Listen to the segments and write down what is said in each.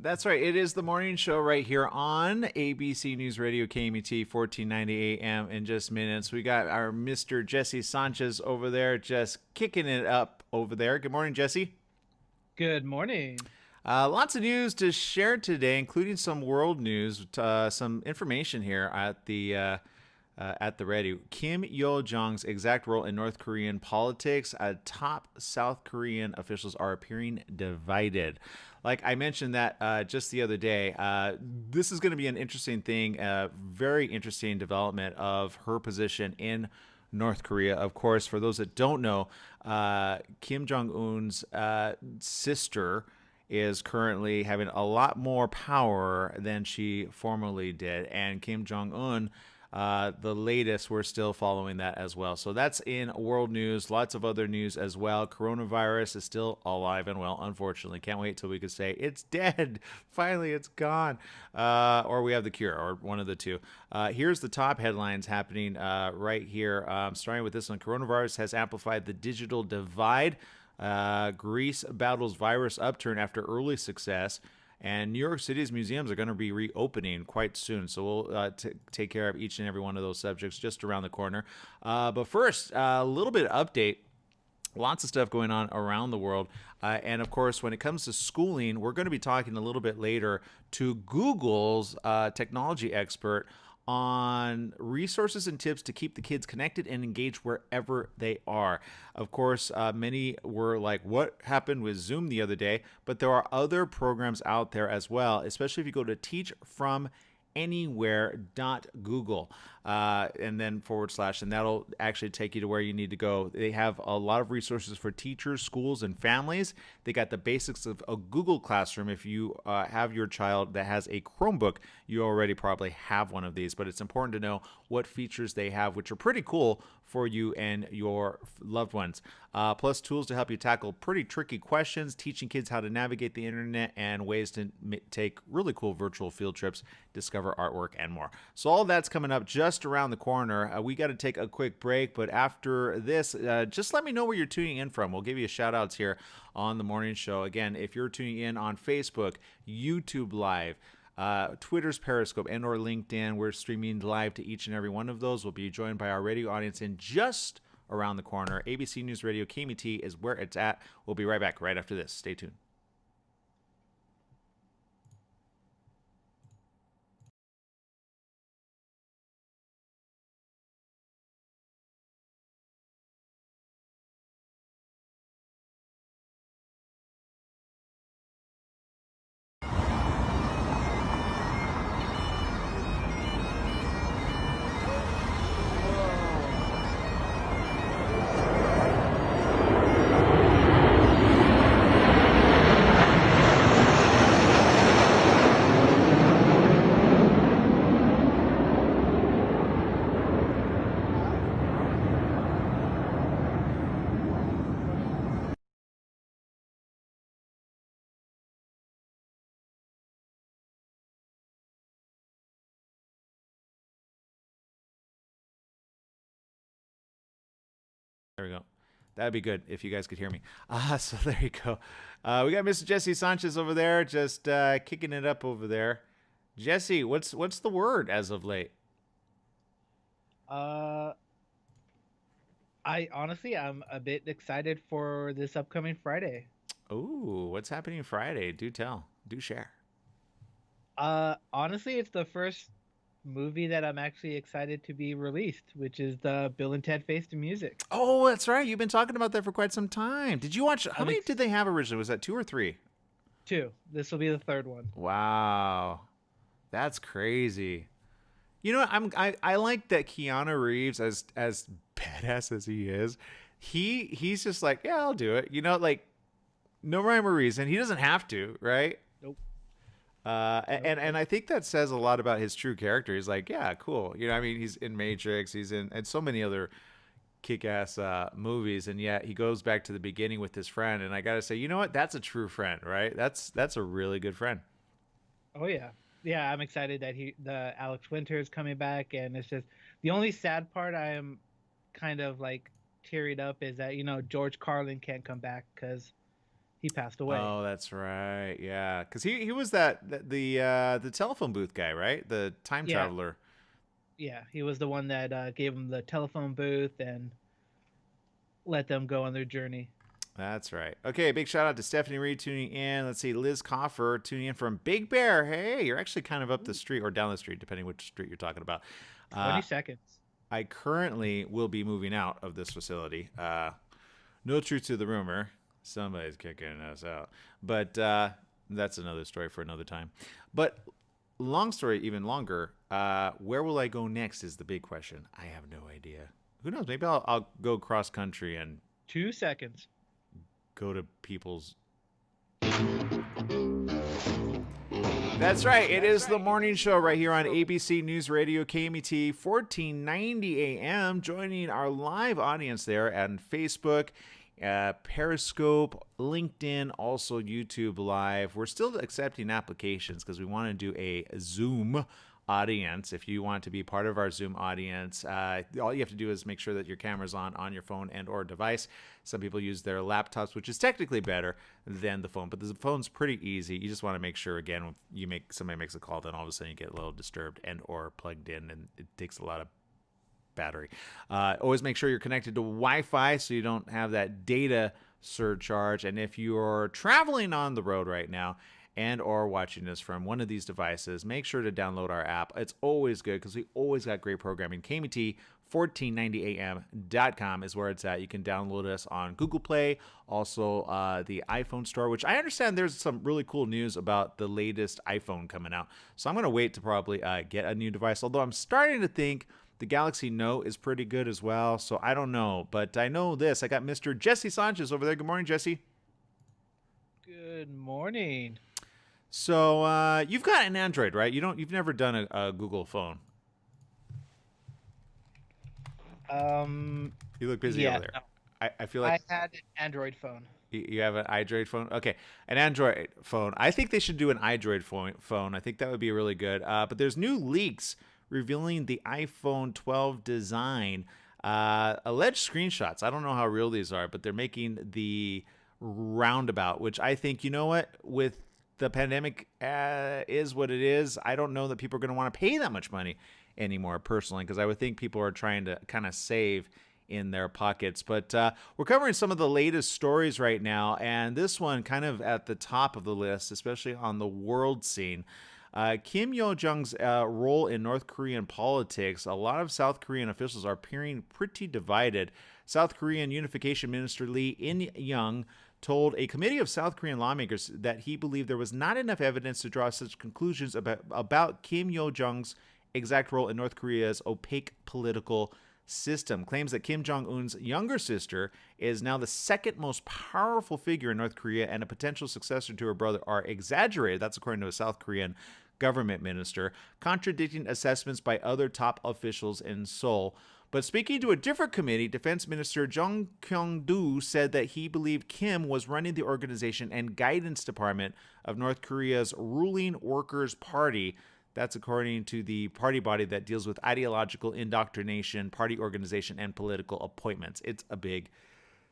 That's right. It is the morning show right here on ABC News Radio KMET 1490 AM. In just minutes, we got our Mr. Jesse Sanchez over there just kicking it up over there. Good morning, Jesse. Good morning. Lots of news to share today, including some world news, some information here at the ready. Kim Yo Jong's exact role in North Korean politics. Top South Korean officials are appearing divided. Like I mentioned that just the other day, this is going to be an interesting thing, very interesting development of her position in North Korea. Of course, for those that don't know, Kim Jong Un's sister is currently having a lot more power than she formerly did, and Kim Jong Un. The latest, we're still following that as well. So that's in world news. Lots of other news as well. Coronavirus is still alive and well, unfortunately. Can't wait till we can say it's dead. Finally, it's gone. Or we have the cure, or one of the two. Here's the top headlines happening right here. Starting with this one. Coronavirus has amplified the digital divide. Greece battles virus upturn after early success. And New York City's museums are going to be reopening quite soon. So we'll take care of each and every one of those subjects just around the corner. But first, a little bit of update. Lots of stuff going on around the world. And of course, when it comes to schooling, we're going to be talking a little bit later to Google's technology expert on resources and tips to keep the kids connected and engaged wherever they are. Of course, many were like, what happened with Zoom the other day? But there are other programs out there as well, especially if you go to teach from anywhere.google and then / and that'll actually take you to where you need to go. They have a lot of resources for teachers, schools, and families. They got the basics of a Google Classroom. If you have your child that has a Chromebook, you already probably have one of these, but it's important to know what features they have, which are pretty cool for you and your loved ones. Plus tools to help you tackle pretty tricky questions, teaching kids how to navigate the internet, and ways to take really cool virtual field trips, discover artwork, and more. So all that's coming up just around the corner. We got to take a quick break, but after this, just let me know where you're tuning in from. We'll give you shout outs here on the morning show. Again, if you're tuning in on Facebook, YouTube Live, Twitter's Periscope, and or LinkedIn, we're streaming live to each and every one of those. We'll be joined by our radio audience in just around the corner. ABC News Radio KMET is where it's at. We'll be right back right after this. Stay tuned. There we go. That'd be good if you guys could hear me. So there you go. We got Mr. Jesse Sanchez over there, just kicking it up over there. Jesse, what's the word as of late? Uh, I'm a bit excited for this upcoming Friday. Ooh, what's happening Friday? Do tell. Do share. Honestly, it's the first movie that I'm actually excited to be released, which is the Bill and Ted Face the Music. Oh, that's right. You've been talking about that for quite some time. Did you watch? How I'm many ex did they have originally? Was that two or three? Two. This will be the third one. Wow, that's crazy. You know, I like that Keanu Reeves, as badass as he is, he's just like, yeah, I'll do it. You know, like no rhyme or reason. He doesn't have to, right? Nope. And I think that says a lot about his true character. He's like, yeah, cool. You know, I mean, he's in Matrix, he's in and so many other kick-ass movies, and yet he goes back to the beginning with his friend. And I gotta say, you know what? That's a true friend, right? That's a really good friend. Oh yeah. Yeah, I'm excited that the Alex Winter is coming back, and it's just the only sad part I am kind of like tearied up is that George Carlin can't come back because He passed away. Oh, that's right. Yeah, because he was the telephone booth guy, right? The time Yeah, traveler. yeah. He was the one that gave him the telephone booth and let them go on their journey. That's right. Okay, big shout out to Stephanie Reed tuning in. Let's see, Liz Coffer tuning in from Big Bear. Hey, you're actually kind of up the Ooh, street or down the street, depending which street you're talking about. Uh, 20 seconds. I currently will be moving out of this facility. No truth to the rumor. Somebody's kicking us out. But that's another story for another time. But long story, even longer, where will I go next is the big question. I have no idea. Who knows? Maybe I'll go cross country and 2 seconds. go to people's. That's right. It is the morning show right here on ABC News Radio KMET 1490 AM. Joining our live audience there on Facebook, Periscope, LinkedIn, also YouTube Live. We're still accepting applications because we want to do a Zoom audience. If you want to be part of our Zoom audience, all you have to do is make sure that your camera's on your phone and or device. Some people use their laptops, which is technically better than the phone, but the phone's pretty easy. You just want to make sure, again, when somebody makes a call, then all of a sudden you get a little disturbed and or plugged in, and it takes a lot of battery. Always make sure you're connected to Wi-Fi so you don't have that data surcharge. And if you're traveling on the road right now and or watching this from one of these devices, make sure to download our app. It's always good because we always got great programming. KMET 1490am.com is where it's at. You can download us on Google Play, also the iPhone store, which I understand there's some really cool news about the latest iPhone coming out. So I'm going to wait to probably get a new device, although I'm starting to think the Galaxy Note is pretty good as well. So I don't know, but I know this. I got Mr. Jesse Sanchez over there. Good morning, Jesse. Good morning. So you've got an Android, right? You've never done a Google phone. You look busy Yeah, over there. no. I feel I like had an Android phone. you have an iDroid phone. Okay, an Android phone. I think they should do an iDroid phone. I think that would be really good. But there's new leaks revealing the iPhone 12 design. Alleged screenshots. I don't know how real these are, but they're making the roundabout, which I think, you know what, with the pandemic is what it is. I don't know that people are going to want to pay that much money anymore, personally, because I would think people are trying to kind of save in their pockets. But we're covering some of the latest stories right now, and this one kind of at the top of the list, especially on the world scene. Kim Yo-jong's role in North Korean politics. A lot of South Korean officials are appearing pretty divided. South Korean Unification Minister Lee In-young told a committee of South Korean lawmakers that he believed there was not enough evidence to draw such conclusions about Kim Yo-jong's exact role in North Korea's opaque political system. Claims that Kim Jong-un's younger sister is now the second most powerful figure in North Korea and a potential successor to her brother are exaggerated. That's according to a South Korean government minister, contradicting assessments by other top officials in Seoul. But speaking to a different committee, Defense Minister Jung Kyung-do said that he believed Kim was running the organization and guidance department of North Korea's ruling Workers' Party. That's according to the party body that deals with ideological indoctrination, party organization, and political appointments. It's a big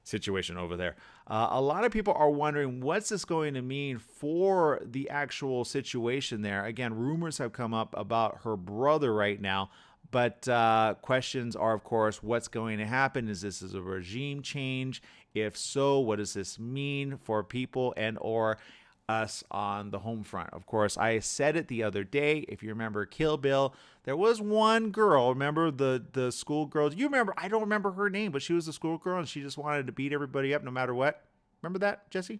situation over there. A lot of people are wondering, what's this going to mean for the actual situation there? Again, rumors have come up about her brother right now, but questions are, of course, what's going to happen? Is this a regime change? If so, what does this mean for people and or us on the home front? Of course, I said it the other day. If you remember Kill Bill, there was one girl. Remember the school girl? You remember? I don't remember her name, but she was a school girl and she just wanted to beat everybody up no matter what. Remember that, Jesse?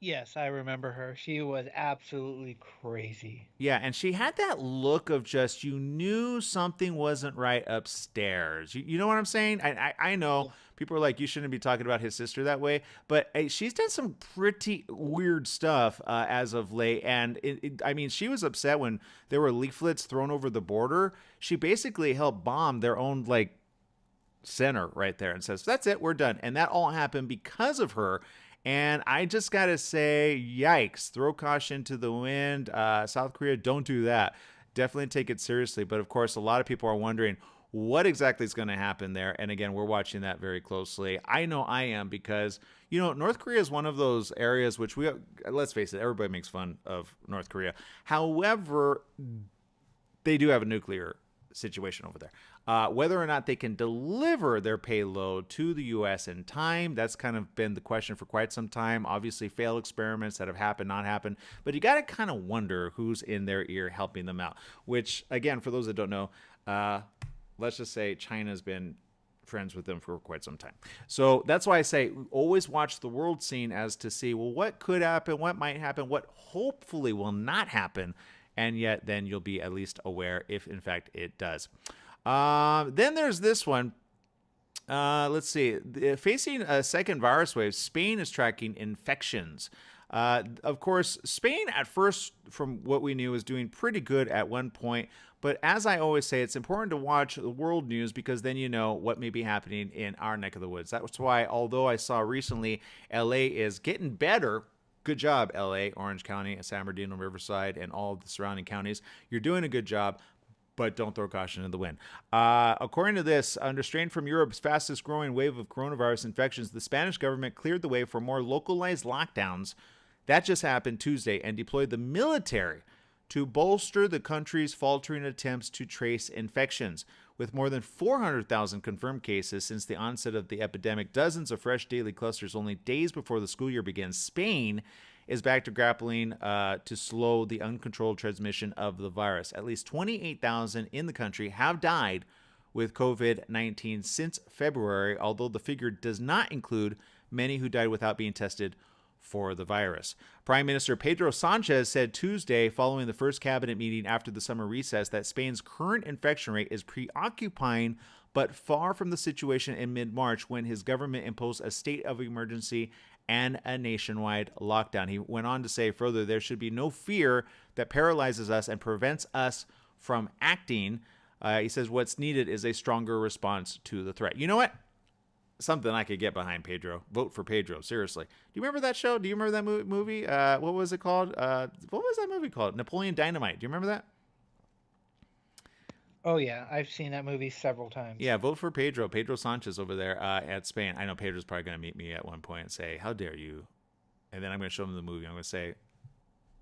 Yes, I remember her. She was absolutely crazy. Yeah, and she had that look of just, you knew something wasn't right upstairs. You know what I'm saying? I know Yeah. people are like, you shouldn't be talking about his sister that way, but hey, she's done some pretty weird stuff as of late. And I mean, she was upset when there were leaflets thrown over the border. She basically helped bomb their own like center right there and says, that's it, we're done. And that all happened because of her. And I just got to say, yikes, throw caution to the wind. South Korea, don't do that. Definitely take it seriously. But of course, a lot of people are wondering, what exactly is going to happen there. And again, we're watching that very closely. I know I am because, North Korea is one of those areas which let's face it, everybody makes fun of North Korea. However, they do have a nuclear situation over there. Whether or not they can deliver their payload to the U.S. in time, that's kind of been the question for quite some time. Obviously, failed experiments that have happened, not happened. But you got to kind of wonder who's in their ear helping them out. Which, again, for those that don't know, let's just say China's been friends with them for quite some time. So that's why I say always watch the world scene as to see, well, what could happen, what might happen, what hopefully will not happen. And yet then you'll be at least aware if, in fact, it does. Then there's this one. Let's see. Facing a second virus wave, Spain is tracking infections. Of course, Spain at first, from what we knew, was doing pretty good at one point. But as I always say, it's important to watch the world news because then you know what may be happening in our neck of the woods. That's why, although I saw recently LA is getting better. Good job, LA, Orange County, San Bernardino, Riverside, and all of the surrounding counties. You're doing a good job, but don't throw caution in the wind. According to this, under strain from Europe's fastest growing wave of coronavirus infections, the Spanish government cleared the way for more localized lockdowns. That just happened Tuesday and deployed the military to bolster the country's faltering attempts to trace infections. With more than 400,000 confirmed cases since the onset of the epidemic, dozens of fresh daily clusters only days before the school year begins, Spain is back to grappling to slow the uncontrolled transmission of the virus. At least 28,000 in the country have died with COVID-19 since February, although the figure does not include many who died without being tested for the virus. Prime Minister Pedro Sanchez said Tuesday, following the first cabinet meeting after the summer recess, that Spain's current infection rate is preoccupying but far from the situation in mid-March when his government imposed a state of emergency and a nationwide lockdown. He went on to say further, there should be no fear that paralyzes us and prevents us from acting. He says what's needed is a stronger response to the threat. You know what? Something I could get behind, Pedro. Vote for Pedro. Seriously. Do you remember that show? Do you remember that movie? What was it called? What was that movie called? Napoleon Dynamite. Do you remember that? Oh yeah, I've seen that movie several times. Yeah, vote for Pedro. Pedro Sanchez over there at Spain. I know Pedro's probably going to meet me at one point and say, how dare you? And then I'm going to show him the movie. I'm going to say,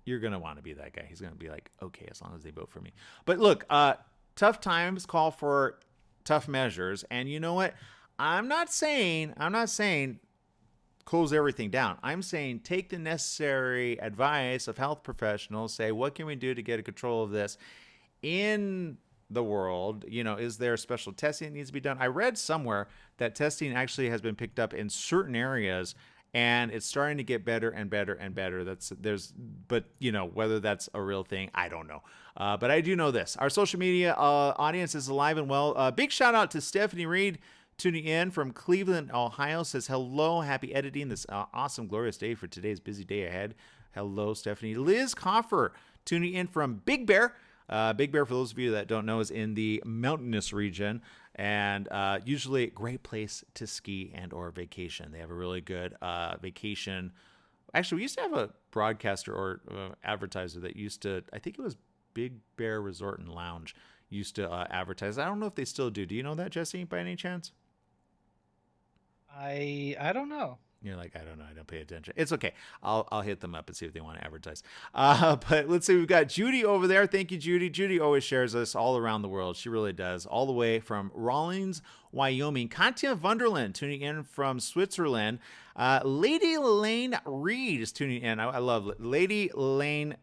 you're going to want to be that guy. He's going to be like, okay, as long as they vote for me. But look, tough times call for tough measures. And you know what? I'm not saying close everything down. I'm saying take the necessary advice of health professionals, say, what can we do to get a control of this in the world? Is there special testing that needs to be done? I read somewhere that testing actually has been picked up in certain areas and it's starting to get better and better and better. But whether that's a real thing, I don't know. But I do know this. Our social media audience is alive and well. Big shout out to Stephanie Reed, tuning in from Cleveland, Ohio, says, hello, happy editing this awesome, glorious day for today's busy day ahead. Hello, Stephanie. Liz Coffer, tuning in from Big Bear. Big Bear, for those of you that don't know, is in the mountainous region and usually a great place to ski and or vacation. They have a really good vacation. Actually, we used to have a broadcaster or advertiser that used to, I think it was Big Bear Resort and Lounge, used to advertise. I don't know if they still do. Do you know that, Jesse, by any chance? I don't know. You're like, I don't know. I don't pay attention. It's okay. I'll hit them up and see if they want to advertise. But let's see. We've got Judy over there. Thank you, Judy. Judy always shares us all around the world. She really does. All the way from Rawlins, Wyoming. Katja Wunderland tuning in from Switzerland. Lady Lane Reed is tuning in. I love Lady Lane.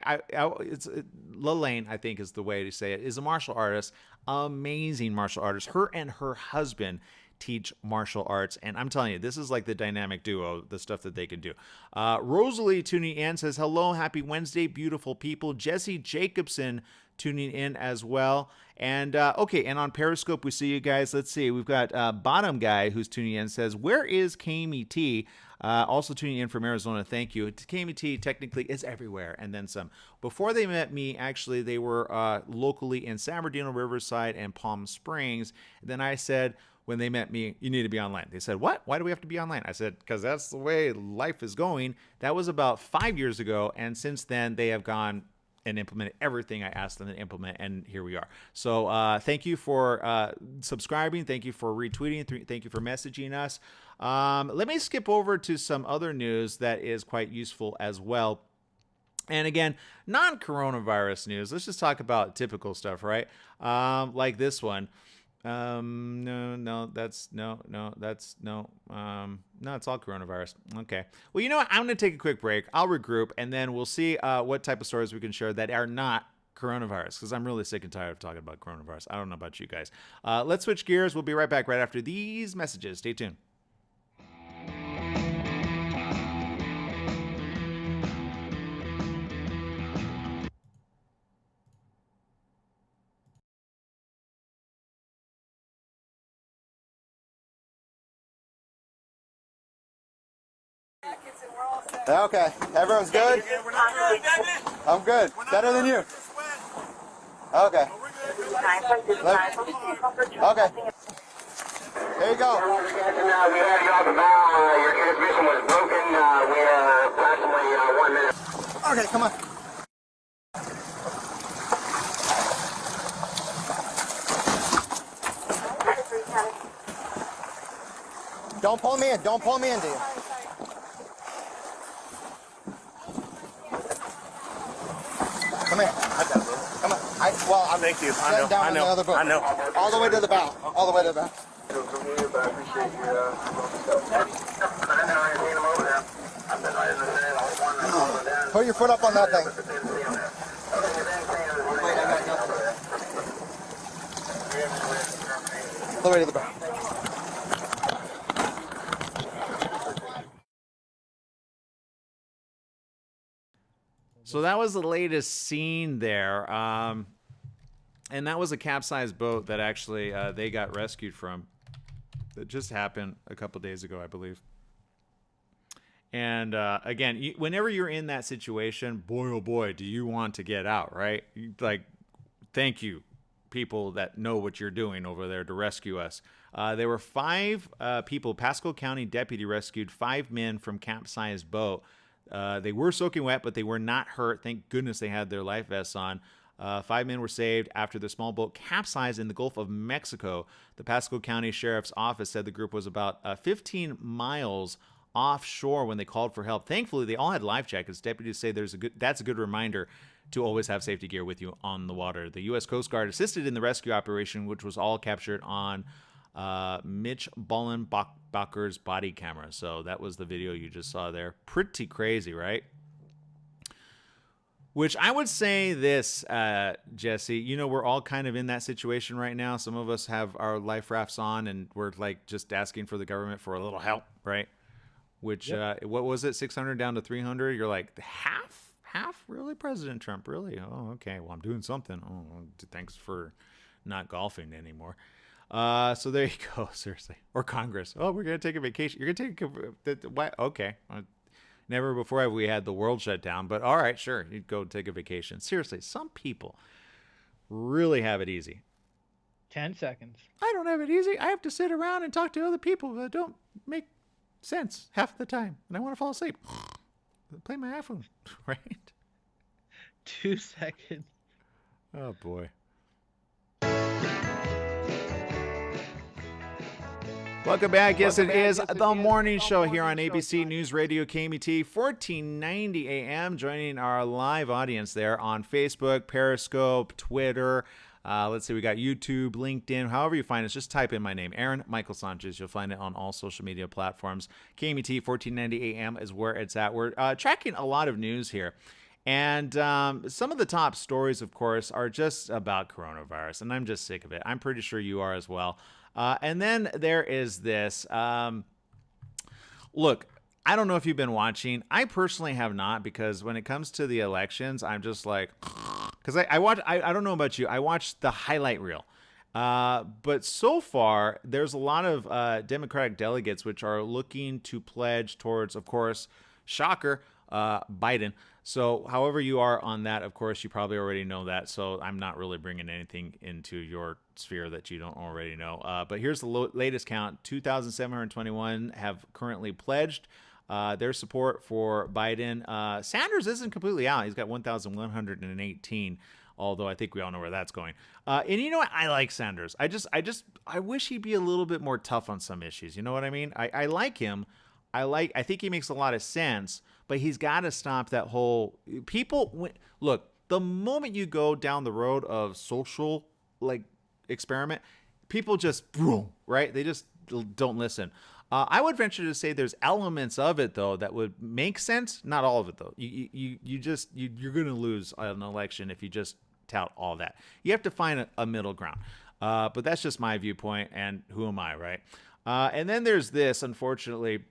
It's Lane, I think is the way to say it, is a martial artist, amazing martial artist. Her and her husband teach martial arts, and I'm telling you, this is like the dynamic duo, the stuff that they can do. Rosalie tuning in says, hello, happy Wednesday, beautiful people. Jesse Jacobson tuning in as well. And okay, and on Periscope, we see you guys. Let's see, we've got Bottom Guy who's tuning in, says, where is KMET? Also tuning in from Arizona, thank you. KMET technically is everywhere, and then some. Before they met me, actually, they were locally in San Bernardino, Riverside, and Palm Springs. Then I said, when they met me, you need to be online. They said, what? Why do we have to be online? I said, because that's the way life is going. That was about 5 years ago, and since then, they have gone and implemented everything I asked them to implement, and here we are. So thank you for subscribing. Thank you for retweeting. Thank you for messaging us. Let me skip over to some other news that is quite useful as well. And again, non-coronavirus news. Let's just talk about typical stuff, right? Like this one. No, it's all coronavirus. Okay. Well, you know what? I'm going to take a quick break. I'll regroup, and then we'll see what type of stories we can share that are not coronavirus, because I'm really sick and tired of talking about coronavirus. I don't know about you guys. Let's switch gears. We'll be right back right after these messages. Stay tuned. Okay, everyone's good? I'm good. Better than you. Okay. Okay. There you go. We have you off the bow. Your transmission was broken. We are approximately 1 minute. Okay, come on. Don't pull me in. Don't pull me into you. Come here. Come on. I'm Thank you. setting down in the other boat. I know. All the way to the bow. All the way to the bow. Put your foot up on that thing. All the way to the bow. So that was the latest scene there. And that was a capsized boat that actually they got rescued from. That just happened a couple days ago, I believe. And again, whenever you're in that situation, boy, oh boy, do you want to get out, right? Like, thank you, people that know what you're doing over there to rescue us. There were 5 people. Pasco County deputy rescued 5 men from capsized boat. They were soaking wet, but they were not hurt. Thank goodness they had their life vests on. 5 men were saved after the small boat capsized in the Gulf of Mexico. The Pasco County Sheriff's Office said the group was about 15 miles offshore when they called for help. Thankfully, they all had life jackets. Deputies say that's a good reminder to always have safety gear with you on the water. The U.S. Coast Guard assisted in the rescue operation, which was all captured on Mitch Ballenbacher's body camera. So that was the video you just saw there. Pretty crazy, right? Which I would say this, Jesse, you know, we're all kind of in that situation right now. Some of us have our life rafts on and we're like just asking for the government for a little help, right? Which, what was it? 600 down to 300. You're like, half, really? President Trump, really? Oh, okay. Well, I'm doing something. Oh, thanks for not golfing anymore. So there you go. Seriously. Or Congress. Oh, we're going to take a vacation. You're going to take what? Okay. Never before have we had the world shut down, but all right, sure. You'd go take a vacation. Seriously, some people really have it easy. 10 seconds. I don't have it easy. I have to sit around and talk to other people that don't make sense half the time, and I want to fall asleep. Play my iPhone, right? 2 seconds. Oh, boy. Welcome back. Yes, it is the morning show here on ABC News Radio KMET 1490 AM. Joining our live audience there on Facebook, Periscope, Twitter. Let's see, we got YouTube, LinkedIn, however you find us. Just type in my name, Aaron Michael Sanchez. You'll find it on all social media platforms. KMET 1490 AM is where it's at. We're tracking a lot of news here. And some of the top stories, of course, are just about coronavirus. And I'm just sick of it. I'm pretty sure you are as well. And then there is this. Look, I don't know if you've been watching. I personally have not, because when it comes to the elections, I'm just like, because I watch. I don't know about you. I watched the highlight reel. But so far, there's a lot of Democratic delegates which are looking to pledge towards, of course, shocker, Biden. So however you are on that, of course, you probably already know that. So I'm not really bringing anything into your sphere that you don't already know. But here's the latest count. 2,721 have currently pledged. their support for Biden. Sanders isn't completely out. He's got 1,118. Although I think we all know where that's going. And you know what? I like Sanders. I wish he'd be a little bit more tough on some issues. You know what I mean? I like him. I think he makes a lot of sense, but he's got to stop that whole look, the moment you go down the road of social experiment, people just boom, right? They just don't listen. I would venture to say there's elements of it though that would make sense. Not all of it though. You're going to lose an election if you just tout all that. You have to find a middle ground. But that's just my viewpoint, and who am I, right? And then there's this, unfortunately,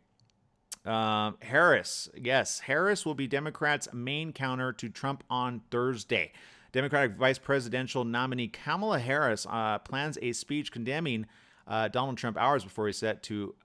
Harris. Yes, Harris will be Democrats' main counter to Trump on Thursday. Democratic vice presidential nominee Kamala Harris plans a speech condemning Donald Trump hours before is set to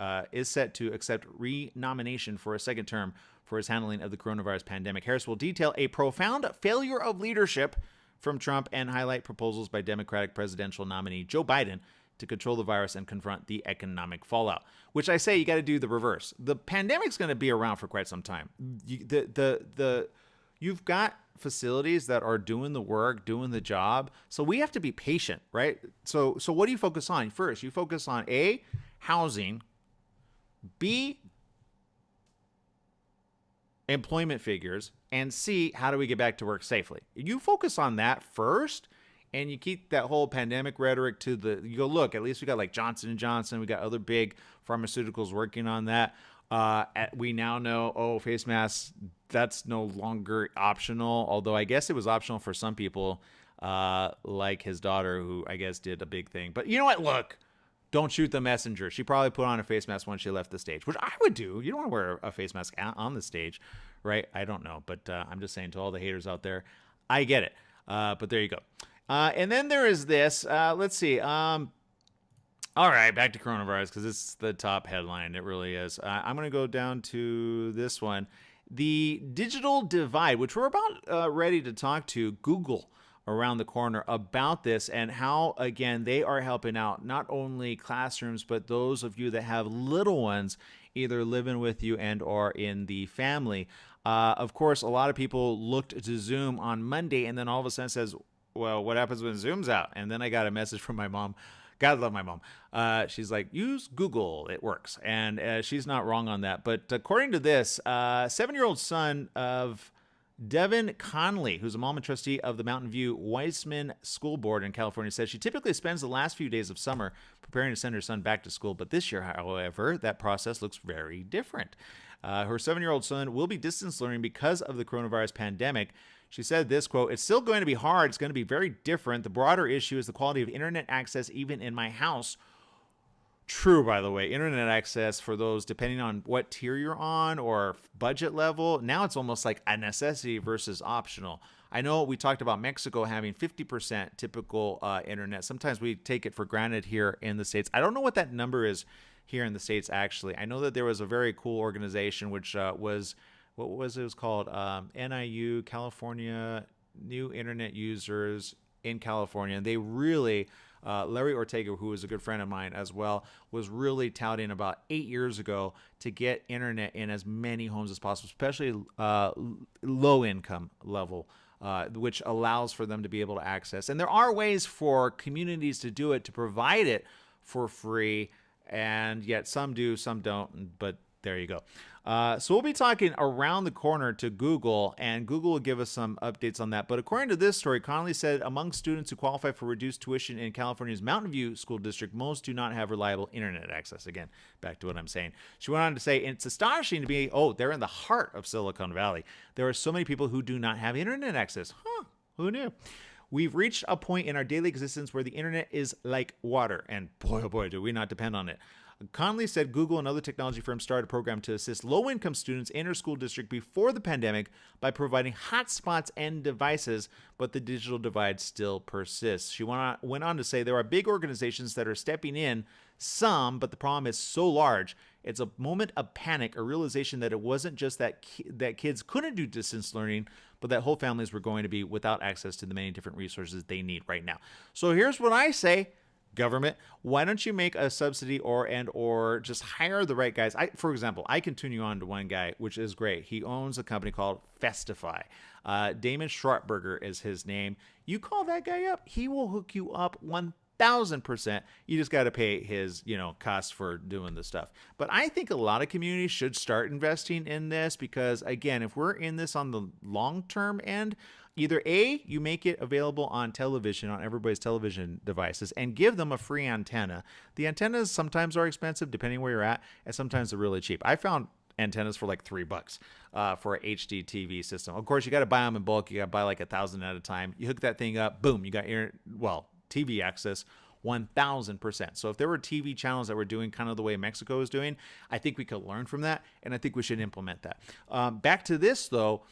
accept re-nomination for a second term for his handling of the coronavirus pandemic. Harris will detail a profound failure of leadership from Trump and highlight proposals by Democratic presidential nominee Joe Biden to control the virus and confront the economic fallout. Which I say you got to do the reverse. The pandemic's going to be around for quite some time. You've got facilities that are doing the work, doing the job. So we have to be patient, right? So what do you focus on? First, you focus on A, housing, B, employment figures, and C, how do we get back to work safely? You focus on that first, and you keep that whole pandemic rhetoric to you go, look, at least we got like Johnson & Johnson, we got other big pharmaceuticals working on that. We now know, face masks, that's no longer optional, although I guess it was optional for some people, like his daughter, who I guess did a big thing. But you know what? Look, don't shoot the messenger. She probably put on a face mask when she left the stage, which I would do. You don't want to wear a face mask on the stage, right? I don't know, but I'm just saying to all the haters out there, I get it. But there you go. And then there is this. Let's see. All right, back to coronavirus because it's the top headline. It really is. I'm going to go down to this one. The digital divide, which we're about ready to talk to Google around the corner about this and how, again, they are helping out not only classrooms, but those of you that have little ones either living with you and or in the family. Of course, a lot of people looked to Zoom on Monday and then all of a sudden says, well, what happens when Zoom's out? And then I got a message from my mom. God love my mom. She's like, use Google. It works. And she's not wrong on that. But according to this, 7-year-old son of Devin Conley, who's a mom and trustee of the Mountain View Weissman School Board in California, says she typically spends the last few days of summer preparing to send her son back to school. But this year, however, that process looks very different. Her 7-year-old son will be distance learning because of the coronavirus pandemic. She said this, quote, "It's still going to be hard. It's going to be very different. The broader issue is the quality of internet access even in my house." True, by the way, internet access for those, depending on what tier you're on or budget level, now it's almost like a necessity versus optional. I know we talked about Mexico having 50% typical internet. Sometimes we take it for granted here in the States. I don't know what that number is here in the States, actually. I know that there was a very cool organization which was, what was it? It was called NIU, California New Internet Users in California. And they really... Larry Ortega, who is a good friend of mine as well, was really touting about 8 years ago to get internet in as many homes as possible, especially low income level, which allows for them to be able to access. And there are ways for communities to do it, to provide it for free, and yet some do, some don't, but there you go. So we'll be talking around the corner to Google, and Google will give us some updates on that. But according to this story, Connolly said among students who qualify for reduced tuition in California's Mountain View School District, most do not have reliable internet access. Again, back to what I'm saying. She went on to say, it's astonishing to be, they're in the heart of Silicon Valley. There are so many people who do not have internet access. Who knew? We've reached a point in our daily existence where the internet is like water, and boy, oh boy, do we not depend on it. Conley said Google and other technology firms started a program to assist low-income students in her school district before the pandemic by providing hotspots and devices, but the digital divide still persists. She went on to say there are big organizations that are stepping in, some, but the problem is so large. It's a moment of panic, a realization that it wasn't just that kids couldn't do distance learning, but that whole families were going to be without access to the many different resources they need right now. So here's what I say. government, why don't you make a subsidy or just hire the right guys? For example, I can tune you on to one guy, which is great. He owns a company called Festify. Damon Schwartberger is his name. You call that guy up, he will hook you up 1,000%. You just got to pay his, costs for doing the stuff. But I think a lot of communities should start investing in this because, again, if we're in this on the long-term end, either A, you make it available on television, on everybody's television devices, and give them a free antenna. The antennas sometimes are expensive depending where you're at, and sometimes they're really cheap. I found antennas for like $3 for an HD TV system. Of course, you got to buy them in bulk. You got to buy like 1,000 at a time. You hook that thing up, boom, you got TV access 1,000%. So if there were TV channels that were doing kind of the way Mexico is doing, I think we could learn from that, and I think we should implement that. Back to this, though,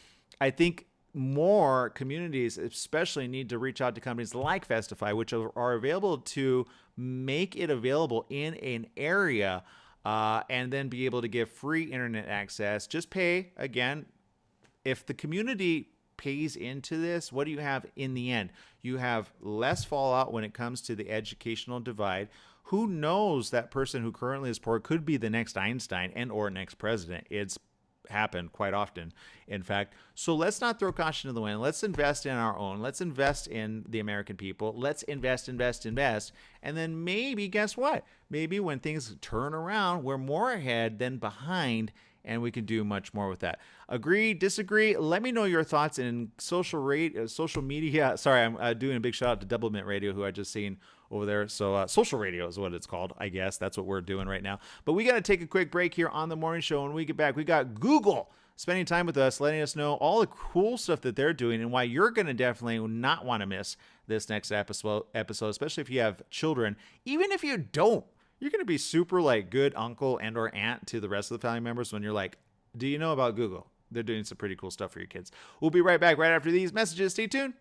I think more communities especially need to reach out to companies like Festify, which are available to make it available in an area and then be able to give free internet access. Just pay, again, if the community pays into this, what do you have in the end? You have less fallout when it comes to the educational divide. Who knows, that person who currently is poor could be the next Einstein and or next president. It's happened quite often, in fact. So let's not throw caution to the wind. Let's invest in our own. Let's invest in the American people. Let's invest. And then maybe, guess what? Maybe when things turn around, we're more ahead than behind, and we can do much more with that. Agree, disagree? Let me know your thoughts in social media. Sorry, I'm doing a big shout out to Double Mint Radio, who I just seen over there. So social radio is what it's called, I guess. That's what we're doing right now. But we got to take a quick break here on the morning show. When we get back, we got Google spending time with us, letting us know all the cool stuff that they're doing and why you're going to definitely not want to miss this next episode, especially if you have children. Even if you don't, you're going to be super like good uncle and or aunt to the rest of the family members when you're like, do you know about Google? They're doing some pretty cool stuff for your kids. We'll be right back right after these messages. Stay tuned.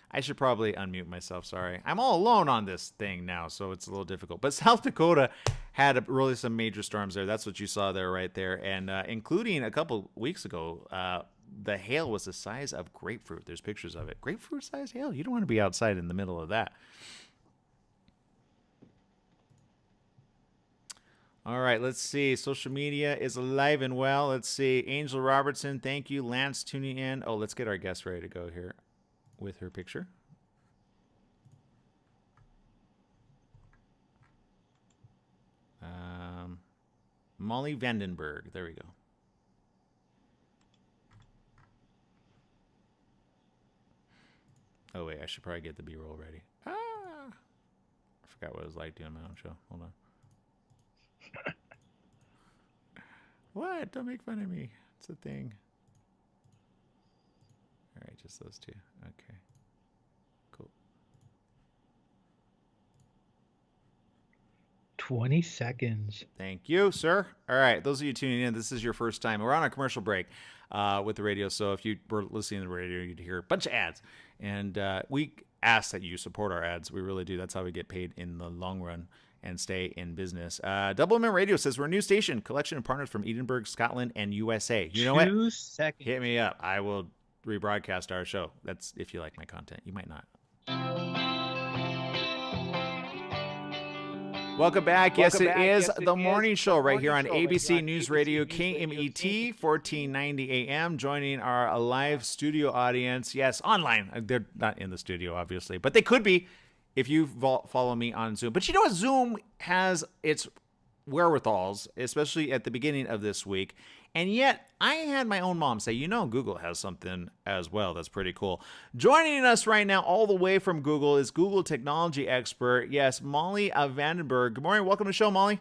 I should probably unmute myself. Sorry. I'm all alone on this thing now, so it's a little difficult. But South Dakota had really some major storms there. That's what you saw there, right there. And including a couple weeks ago, the hail was the size of grapefruit. There's pictures of it. Grapefruit-sized hail. You don't want to be outside in the middle of that. All right, let's see. Social media is alive and well. Let's see. Angel Robertson, thank you. Lance tuning in. Oh, let's get our guest ready to go here with her picture. Molly Vandenberg. There we go. Oh, wait. I should probably get the B-roll ready. I forgot what it was like doing my own show. Hold on. What? Don't make fun of me. It's a thing. All right, just those two. Okay. Cool. 20 seconds. Thank you, sir. All right, those of you tuning in, this is your first time. We're on a commercial break with the radio, so if you were listening to the radio, you'd hear a bunch of ads. And we ask that you support our ads. We really do. That's how we get paid in the long run and stay in business. Double M Radio says we're a new station, collection of partners from Edinburgh, Scotland, and USA. You know what? 2 seconds. Hit me up. I will rebroadcast our show. That's if you like my content. You might not. Welcome back. Yes, it is the morning show right here on ABC News Radio, KMET, 1490 AM. Joining our live studio audience. Yes, online. They're not in the studio, obviously, but they could be if you follow me on Zoom. But you know what? Zoom has its wherewithals, especially at the beginning of this week. And yet, I had my own mom say, Google has something as well. That's pretty cool. Joining us right now, all the way from Google, is Google technology expert, yes, Molly Vandenberg. Good morning. Welcome to the show, Molly.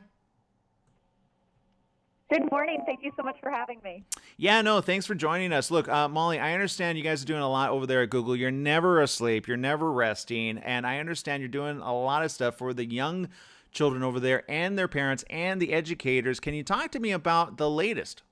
Good morning. Thank you so much for having me. Yeah, no, thanks for joining us. Look, Molly, I understand you guys are doing a lot over there at Google. You're never asleep. You're never resting. And I understand you're doing a lot of stuff for the young children over there and their parents and the educators. Can you talk to me about the latest?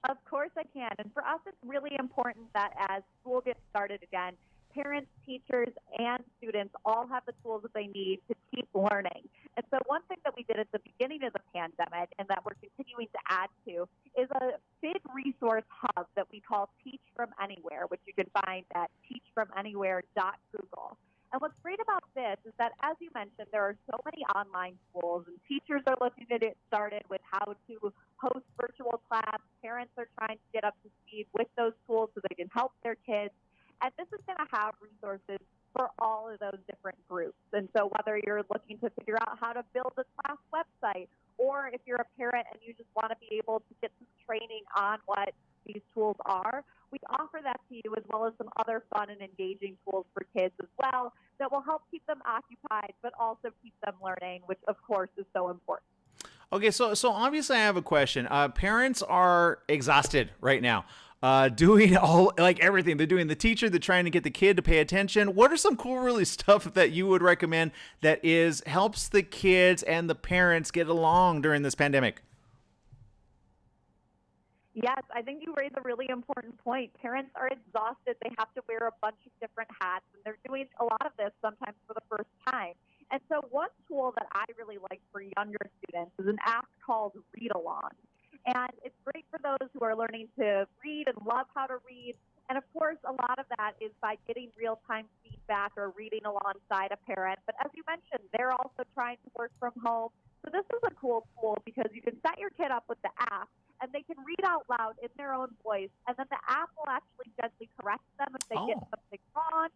Of course I can. And for us, it's really important that as school gets started again, parents, teachers, and students all have the tools that they need to keep learning. And so one thing that we did at the beginning of the pandemic and that we're continuing to add to is a big resource hub that we call Teach From Anywhere, which you can find at teachfromanywhere.google. And what's great about this is that, as you mentioned, there are so many online schools, and teachers are looking to get started with how to host virtual class. Parents are trying to get up to speed with those tools so they can help their kids. And this is going to have resources for all of those different groups. And so whether you're looking to figure out how to build a class website, or if you're a parent and you just want to be able to get some training on what these tools are, we offer that to you, as well as some other fun and engaging tools for kids as well that will help keep them occupied, but also keep them learning, which of course is so important. Okay, so obviously I have a question. Parents are exhausted right now, doing everything. They're doing the teacher, they're trying to get the kid to pay attention. What are some cool, really stuff that you would recommend that helps the kids and the parents get along during this pandemic? Yes, I think you raise a really important point. Parents are exhausted. They have to wear a bunch of different hats, and they're doing a lot of this sometimes for the first time. And so one tool that I really like for younger students is an app called Read Along. And it's great for those who are learning to read and love how to read. And of course, a lot of that is by getting real-time feedback or reading alongside a parent. But as you mentioned, they're also trying to work from home. So this is a cool tool because you can set your kid up with the app, and they can read out loud in their own voice, and then the app will actually gently correct them if they get something wrong,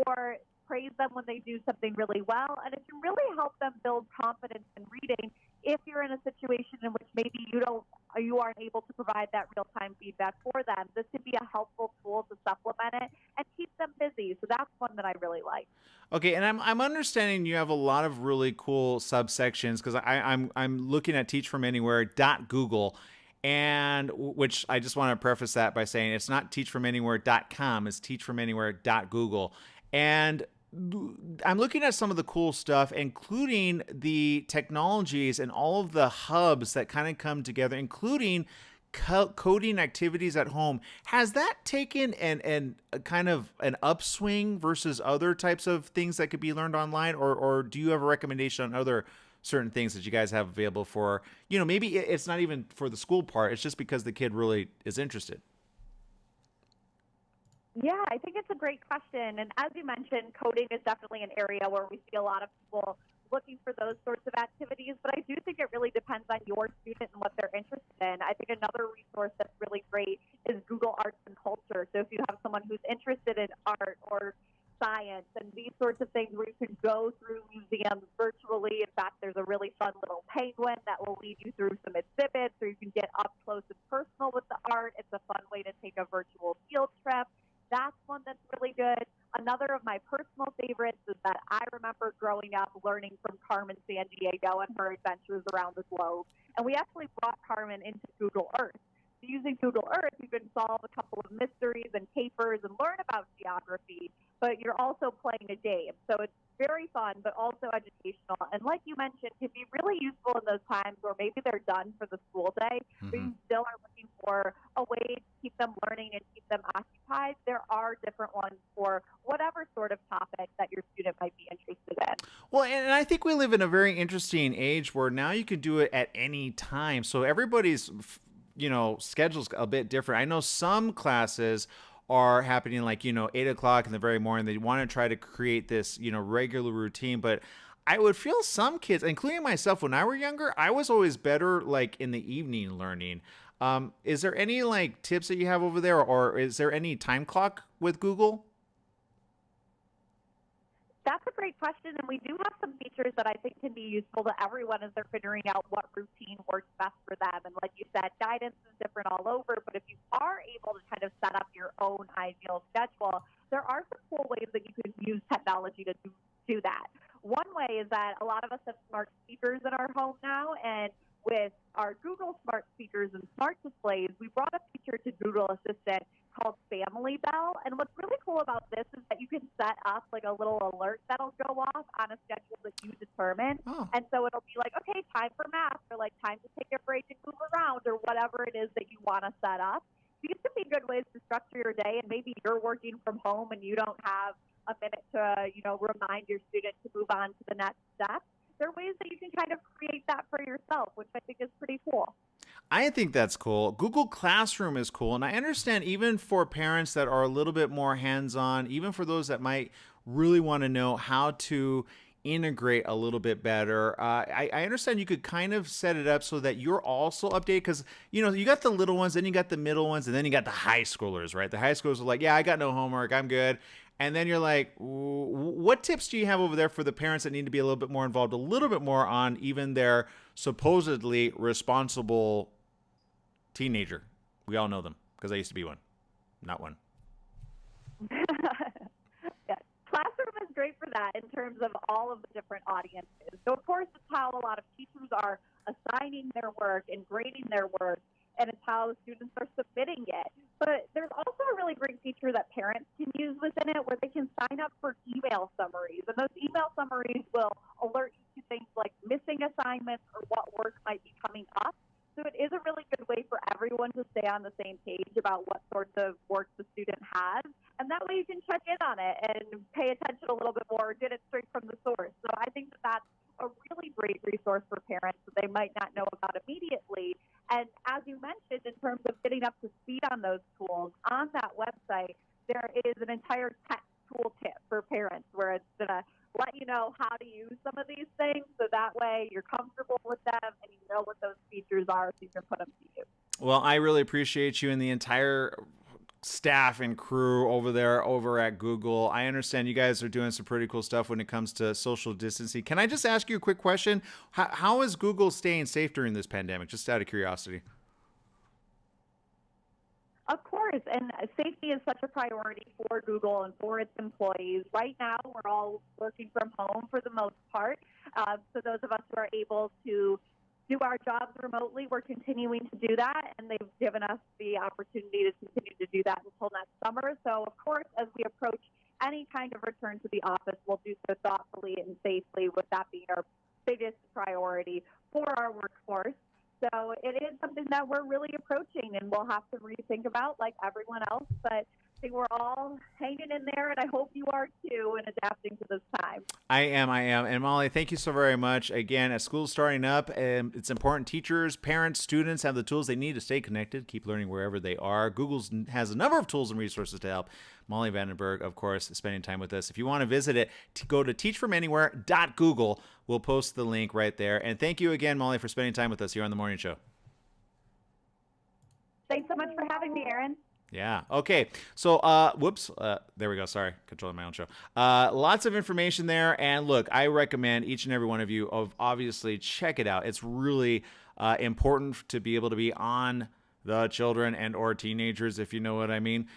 or praise them when they do something really well. And it can really help them build confidence in reading if you're in a situation in which maybe you aren't able to provide that real-time feedback for them. This can be a helpful tool to supplement it and keep them busy. So that's one that I really like. Okay, and I'm understanding you have a lot of really cool subsections, because I'm looking at teachfromanywhere.google, and which I just want to preface that by saying it's not teachfromanywhere.com, it's teachfromanywhere.google. And I'm looking at some of the cool stuff, including the technologies and all of the hubs that kind of come together, including coding activities at home. Has that taken an kind of an upswing versus other types of things that could be learned online, or do you have a recommendation on other certain things that you guys have available for, maybe it's not even for the school part, it's just because the kid really is interested? Yeah, I think it's a great question. And as you mentioned, coding is definitely an area where we see a lot of people looking for those sorts of activities. But I do think it really depends on your student and what they're interested in. I think another resource that's really great is Google Arts and Culture. So if you have someone who's interested in art or science and these sorts of things where you can go through museums virtually. In fact, there's a really fun little penguin that will lead you through some exhibits, or you can get up close and personal with the art. It's a fun way to take a virtual field trip. That's one that's really good. Another of my personal favorites is that I remember growing up learning from Carmen Sandiego and her adventures around the globe. And we actually brought Carmen into Google Earth. So using Google Earth, you can solve a couple of mysteries and capers and learn about geography, but you're also playing a game. So it's very fun, but also educational. And like you mentioned, can be really useful in those times where maybe they're done for the school day, but you still are looking for a way to keep them learning and keep them occupied. There are different ones for whatever sort of topic that your student might be interested in. Well, and I think we live in a very interesting age where now you can do it at any time. So everybody's, schedule's a bit different. I know some classes are happening like, 8 o'clock in the very morning. They want to try to create this, regular routine. But I would feel some kids, including myself, when I were younger, I was always better like in the evening learning. Is there any like tips that you have over there, or is there any time clock with Google? That's a great question, and we do have some features that I think can be useful to everyone as they're figuring out what routine works best for them. And like you said, guidance is different all over, but if you are able to kind of set up your own ideal schedule, there are some cool ways that you can use technology to do that. One way is that a lot of us have smart speakers in our home now, and with our Google smart speakers and smart displays, we brought a feature to Google Assistant called Family Bell. And what's really cool about this is that you can set up like a little alert that'll go off on a schedule that you determine. Oh. And so it'll be like, okay, time for math, or like time to take a break and move around, or whatever it is that you want to set up. These can be good ways to structure your day, and maybe you're working from home and you don't have a minute to, remind your student to move on to the next step. There are ways that you can kind of create that for yourself, which I think is pretty cool. I think that's cool. Google Classroom is cool. And I understand even for parents that are a little bit more hands-on, even for those that might really want to know how to integrate a little bit better. I understand you could kind of set it up so that you're also updated because, you got the little ones, then you got the middle ones, and then you got the high schoolers, right? The high schoolers are like, yeah, I got no homework. I'm good. And then you're like, what tips do you have over there for the parents that need to be a little bit more involved, a little bit more on even their supposedly responsible teenager? We all know them because I used to be one, not one. Yeah. Classroom is great for that in terms of all of the different audiences. So, of course, it's how a lot of teachers are assigning their work and grading their work, and it's how the students are submitting it. But there's also a really great feature that parents can use within it where they can sign up for email summaries. And those email summaries will alert you to things like missing assignments or what work might be coming up. So it is a really good way for everyone to stay on the same page about what sorts of work the student has. And that way you can check in on it and pay attention a little bit more, get it straight from the source. So I think that that's a really great resource for parents that they might not know about immediately. And as you mentioned, in terms of getting up to speed on those tools, on that website, there is an entire tech tooltip for parents where it's going to let you know how to use some of these things. So that way you're comfortable with them and you know what those features are so you can put them to use. Well, I really appreciate you and the entire staff and crew over at Google. I understand you guys are doing some pretty cool stuff when it comes to social distancing. Can I just ask you a quick question? How is Google staying safe during this pandemic? Just out of curiosity. Of course, and safety is such a priority for Google and for its employees. Right now, we're all working from home for the most part. So those of us who are able to do our jobs remotely, we're continuing to do that, and they've given us the opportunity to continue to do that until next summer. So, of course, as we approach any kind of return to the office, we'll do so thoughtfully and safely, with that being our biggest priority for our workforce. So it is something that we're really approaching, and we'll have to rethink about like everyone else. But I think we're all hanging in there, and I hope you are too, and adapting to this time. I am. And Molly, thank you so very much. Again, as school's starting up, it's important teachers, parents, students have the tools they need to stay connected, keep learning wherever they are. Google has a number of tools and resources to help. Molly Vandenberg, of course, spending time with us. If you want to visit it, go to teachfromanywhere.google. We'll post the link right there. And thank you again, Molly, for spending time with us here on The Morning Show. Thanks so much for having me, Aaron. Yeah. Okay. So, there we go. Sorry. Controlling my own show. Lots of information there. And look, I recommend each and every one of you obviously check it out. It's really important to be able to be on the children and or teenagers, if you know what I mean.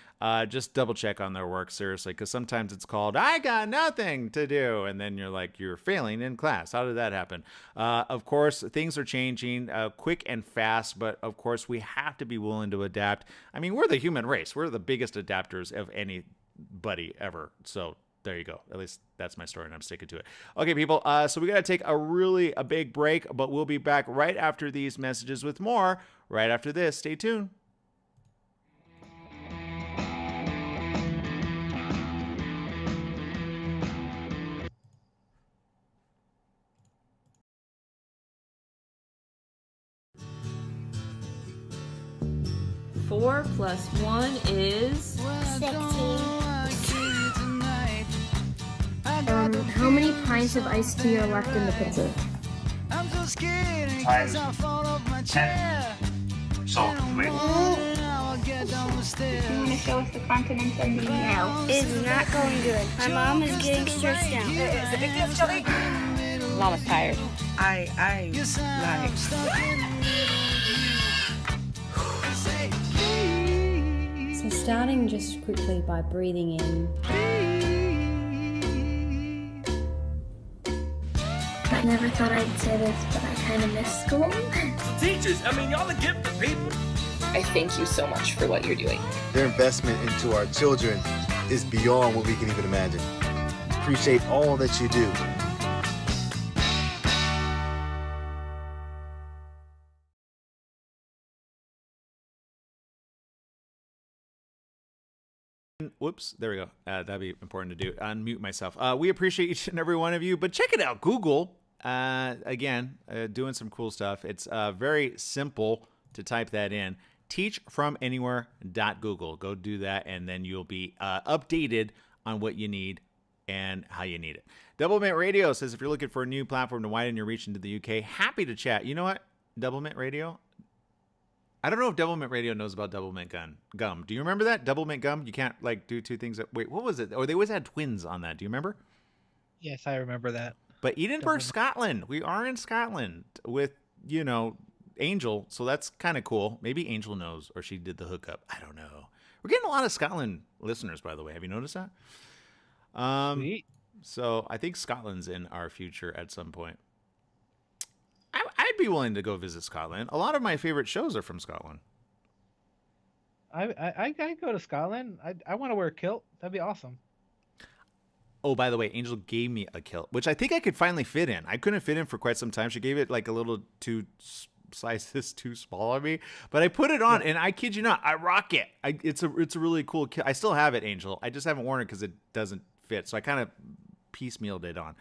Just double check on their work, seriously, because sometimes it's called, I got nothing to do. And then you're like, you're failing in class. How did that happen? Of course, things are changing quick and fast, but of course, we have to be willing to adapt. I mean, we're the human race. We're the biggest adapters of anybody ever. So there you go. At least that's my story, and I'm sticking to it. Okay, people. So we got to take a big break, but we'll be back right after these messages with more. Right after this, stay tuned. Four plus 1 is 16. How many pints of iced tea are left in the pitcher? Times 10. So, wait. You want to show us the continents ending now? It's not going good. My mom is getting stressed out. Is it a big deal, Shelby? Mama's tired. I like. So starting just quickly by breathing in. I never thought I'd say this, but I kind of miss school. Teachers, y'all are gifted people. I thank you so much for what you're doing. Their investment into our children is beyond what we can even imagine. Appreciate all that you do. Whoops, there we go. That'd be important to do. Unmute myself. We appreciate each and every one of you, but check it out. Google, again, doing some cool stuff. It's very simple to type that in. Teachfromanywhere.google. Go do that, and then you'll be updated on what you need and how you need it. Double Mint Radio says, if you're looking for a new platform to widen your reach into the UK, happy to chat. You know what? Double Mint Radio? I don't know if Double Mint Radio knows about Double Mint Gum. Do you remember that? Double Mint Gum? You can't do two things. Wait, what was it? Or they always had twins on that. Do you remember? Yes, I remember that. But Edinburgh, Scotland. We are in Scotland with, Angel. So that's kind of cool. Maybe Angel knows, or she did the hookup. I don't know. We're getting a lot of Scotland listeners, by the way. Have you noticed that? Sweet. So I think Scotland's in our future at some point. I'd be willing to go visit Scotland. A lot of my favorite shows are from Scotland. I go to Scotland. I want to wear a kilt. That'd be awesome. Oh, by the way, Angel gave me a kilt, which I think I could finally fit in. I couldn't fit in for quite some time. She gave it like a little too sizes too small on me, but I put it on, and I kid you not, I rock it. It's a really cool kilt. I still have it, Angel. I just haven't worn it because it doesn't fit. So I kind of piecemealed it on.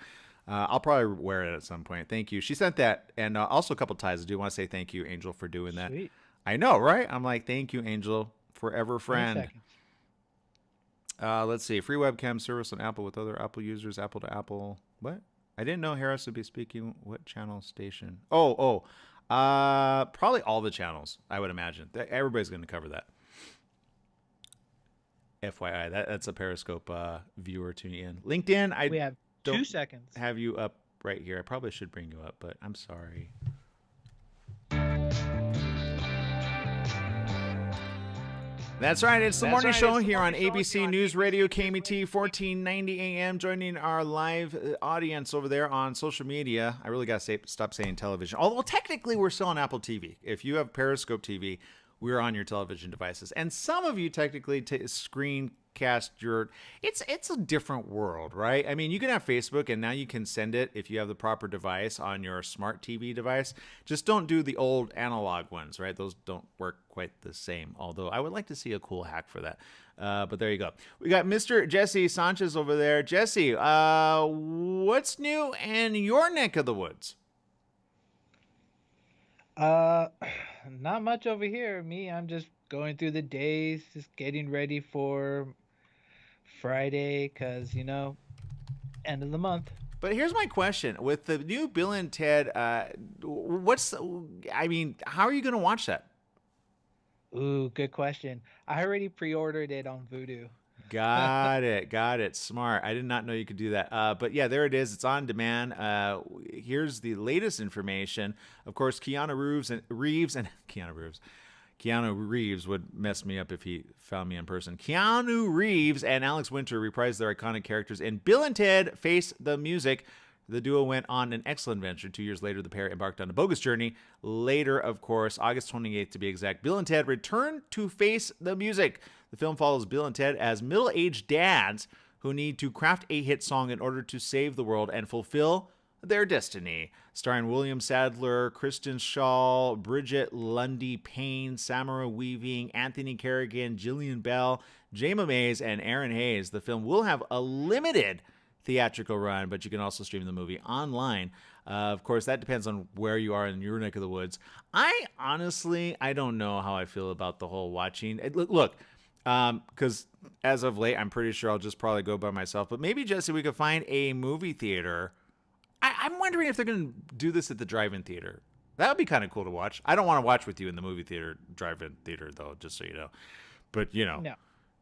I'll probably wear it at some point. Thank you. She sent that, and also a couple ties. I do want to say thank you, Angel, for doing that. Sweet. I know, right? I'm like, thank you, Angel, forever friend. Let's see. Free webcam service on Apple with other Apple users, Apple to Apple. What? I didn't know Harris would be speaking. What channel station? Probably all the channels, I would imagine. Everybody's going to cover that. FYI, that's a Periscope viewer tuning in. LinkedIn, we have 2 seconds. Have you up right here. I probably should bring you up, but I'm sorry. That's right. It's the morning show here on ABC News Radio, KMT 1490 AM. Joining our live audience over there on social media. I really got to stop saying television. Although technically we're still on Apple TV. If you have Periscope TV, we're on your television devices. And some of you technically screencast your... It's a different world, right? I mean, you can have Facebook, and now you can send it if you have the proper device on your smart TV device. Just don't do the old analog ones, right? Those don't work quite the same. Although I would like to see a cool hack for that. But there you go. We got Mr. Jesse Sanchez over there. Jesse, what's new in your neck of the woods? Not much over here. I'm just going through the days, just getting ready for Friday, because end of the month. But here's my question: with the new Bill and Ted, how are you going to watch that? Ooh, good question. I already pre-ordered it on Vudu. Got it. Smart. I did not know you could do that. But yeah, there it is. It's on demand. Here's the latest information. Of course, Keanu Reeves would mess me up if he found me in person. Keanu Reeves and Alex Winter reprised their iconic characters in Bill and Ted Face the Music. The duo went on an excellent venture. 2 years later, the pair embarked on a bogus journey. Later, of course, August 28th to be exact, Bill and Ted return to Face the Music. The film follows Bill and Ted as middle-aged dads who need to craft a hit song in order to save the world and fulfill their destiny. Starring William Sadler, Kristen Shaw, Bridget Lundy Payne, Samara Weaving, Anthony Carrigan, Jillian Bell, Jayma Mays, and Aaron Hayes. The film will have a limited theatrical run, but you can also stream the movie online. Of course, that depends on where you are in your neck of the woods. I don't know how I feel about the whole watching. Look, because as of late, I'm pretty sure I'll just probably go by myself. But maybe, Jesse, we could find a movie theater. I'm wondering if they're going to do this at the drive-in theater. That would be kind of cool to watch. I don't want to watch with you in the movie theater, drive-in theater, though, just so you know. But, No.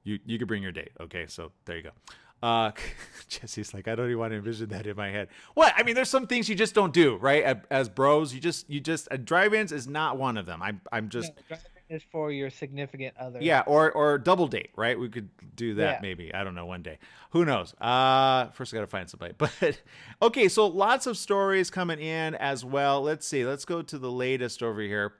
You could bring your date. Okay, so there you go. Jesse's like, I don't even want to envision that in my head. What? I mean, there's some things you just don't do, right? As bros, you just drive-ins is not one of them. I'm just. No, drive-in is for your significant other. Yeah, or double date, right? We could do that maybe. I don't know, one day. Who knows? First I got to find somebody. But okay, so lots of stories coming in as well. Let's see. Let's go to the latest over here.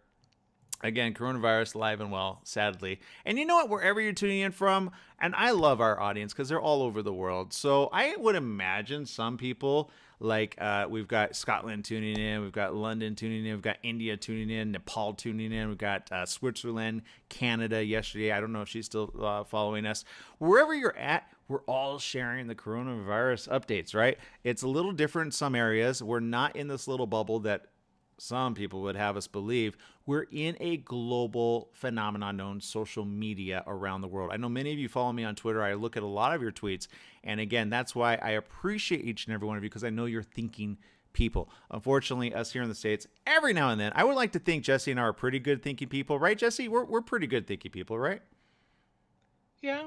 Again, coronavirus alive and well, sadly. And you know what? Wherever you're tuning in from, and I love our audience because they're all over the world. So I would imagine some people, like we've got Scotland tuning in, we've got London tuning in, we've got India tuning in, Nepal tuning in, we've got Switzerland, Canada yesterday. I don't know if she's still following us. Wherever you're at, we're all sharing the coronavirus updates, right? It's a little different in some areas. We're not in this little bubble that some people would have us believe. We're in a global phenomenon known social media around the world. I know many of you follow me on Twitter. I look at a lot of your tweets. And again, that's why I appreciate each and every one of you, because I know you're thinking people. Unfortunately, us here in the States, every now and then, I would like to think Jesse and I are pretty good thinking people, right, Jesse? We're pretty good thinking people, right? Yeah,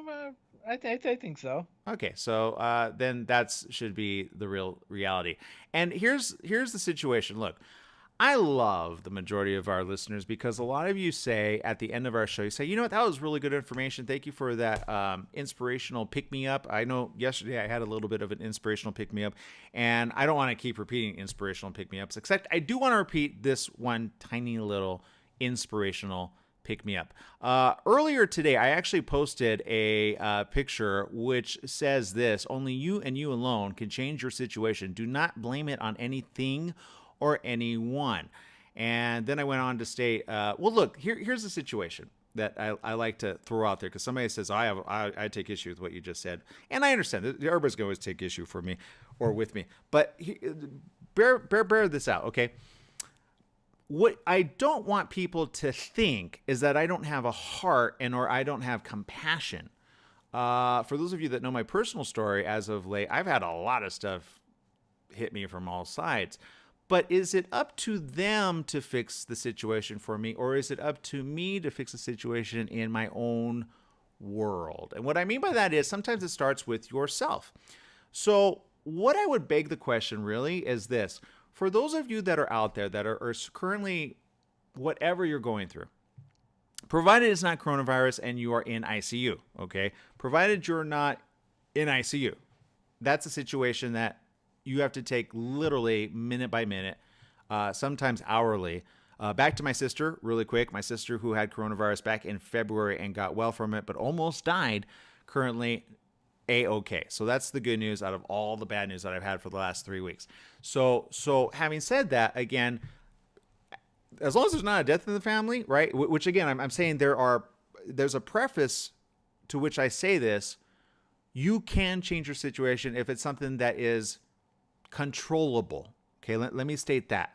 I think so. Okay, so then that should be the real reality. And here's the situation. Look, I love the majority of our listeners because a lot of you say at the end of our show, you say, you know what, that was really good information. Thank you for that inspirational pick-me-up. I know yesterday I had a little bit of an inspirational pick-me-up, and I don't want to keep repeating inspirational pick-me-ups, except I do want to repeat this one tiny little inspirational pick-me-up. Earlier today, I actually posted a picture which says this: only you and you alone can change your situation. Do not blame it on anything or anyone. And then I went on to state, well, look, here's the situation that I like to throw out there, because somebody says, I take issue with what you just said. And I understand that everybody's going to always take issue for me or with me. But bear this out, okay? What I don't want people to think is that I don't have a heart or I don't have compassion. For those of you that know my personal story as of late, I've had a lot of stuff hit me from all sides. But is it up to them to fix the situation for me, or is it up to me to fix the situation in my own world? And what I mean by that is sometimes it starts with yourself. So what I would beg the question really is this: for those of you that are out there that are currently, whatever you're going through, provided it's not coronavirus and you are in ICU, okay? Provided you're not in ICU, that's a situation that you have to take literally minute by minute, sometimes hourly. Back to my sister really quick. My sister who had coronavirus back in February and got well from it, but almost died, currently A-okay. So that's the good news out of all the bad news that I've had for the last 3 weeks. So having said that, again, as long as there's not a death in the family, right? Which again, I'm saying there's a preface to which I say this: you can change your situation if it's something that is controllable. Okay, let me state that.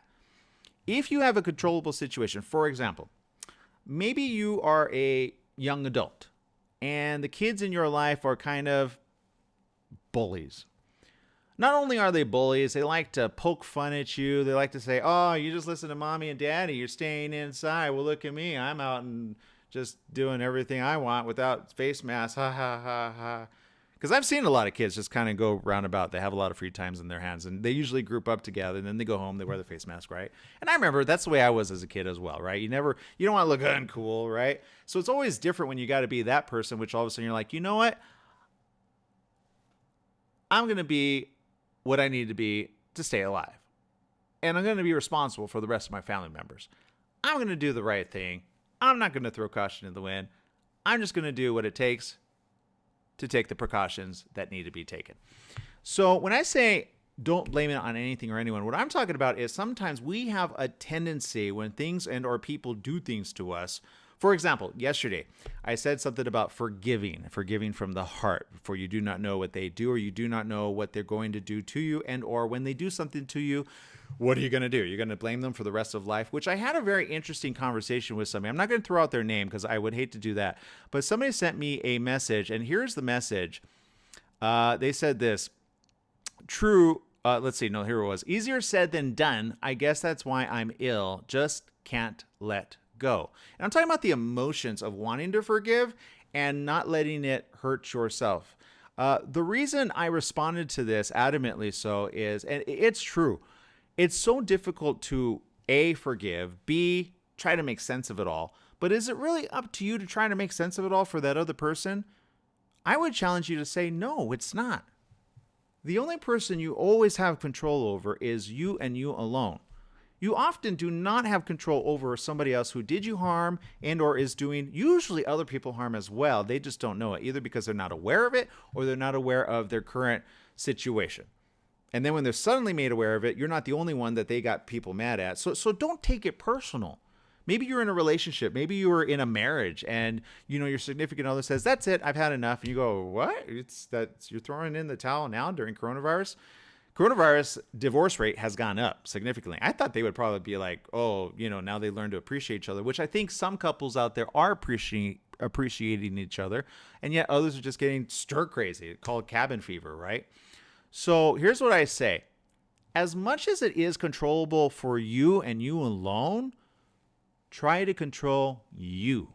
If you have a controllable situation, for example, maybe you are a young adult and the kids in your life are kind of bullies. Not only are they bullies, they like to poke fun at you. They like to say, oh, you just listen to mommy and daddy. You're staying inside. Well, look at me. I'm out and just doing everything I want without face masks. Ha, ha, ha, ha. Because I've seen a lot of kids just kind of go roundabout. They have a lot of free times in their hands, and they usually group up together, and then they go home, they wear the face mask, right? And I remember that's the way I was as a kid as well, right? You don't want to look uncool, right? So it's always different when you got to be that person, which all of a sudden you're like, you know what? I'm going to be what I need to be to stay alive. And I'm going to be responsible for the rest of my family members. I'm going to do the right thing. I'm not going to throw caution in the wind. I'm just going to do what it takes to take the precautions that need to be taken. So when I say don't blame it on anything or anyone, what I'm talking about is sometimes we have a tendency when things and or people do things to us. For example, yesterday, I said something about forgiving from the heart, for you do not know what they do, or you do not know what they're going to do to you, and or when they do something to you, what are you going to do? You're going to blame them for the rest of life, which I had a very interesting conversation with somebody. I'm not going to throw out their name because I would hate to do that. But somebody sent me a message, and here's the message. They said this, true, let's see, no, here it was. Easier said than done. I guess that's why I'm ill. Just can't let go. And I'm talking about the emotions of wanting to forgive and not letting it hurt yourself. The reason I responded to this adamantly so is, and it's true, it's so difficult to A, forgive, B, try to make sense of it all. But is it really up to you to try to make sense of it all for that other person? I would challenge you to say, no, it's not. The only person you always have control over is you and you alone. You often do not have control over somebody else who did you harm and or is doing usually other people harm as well. They just don't know it, either because they're not aware of it or they're not aware of their current situation. And then when they're suddenly made aware of it, you're not the only one that they got people mad at. So don't take it personal. Maybe you're in a relationship. Maybe you were in a marriage and your significant other says, that's it, I've had enough. And you go, what? You're throwing in the towel now during coronavirus? Coronavirus divorce rate has gone up significantly. I thought they would probably be like, oh, now they learn to appreciate each other, which I think some couples out there are appreciating each other. And yet others are just getting stir crazy, called cabin fever, right? So here's what I say. As much as it is controllable for you and you alone, try to control you.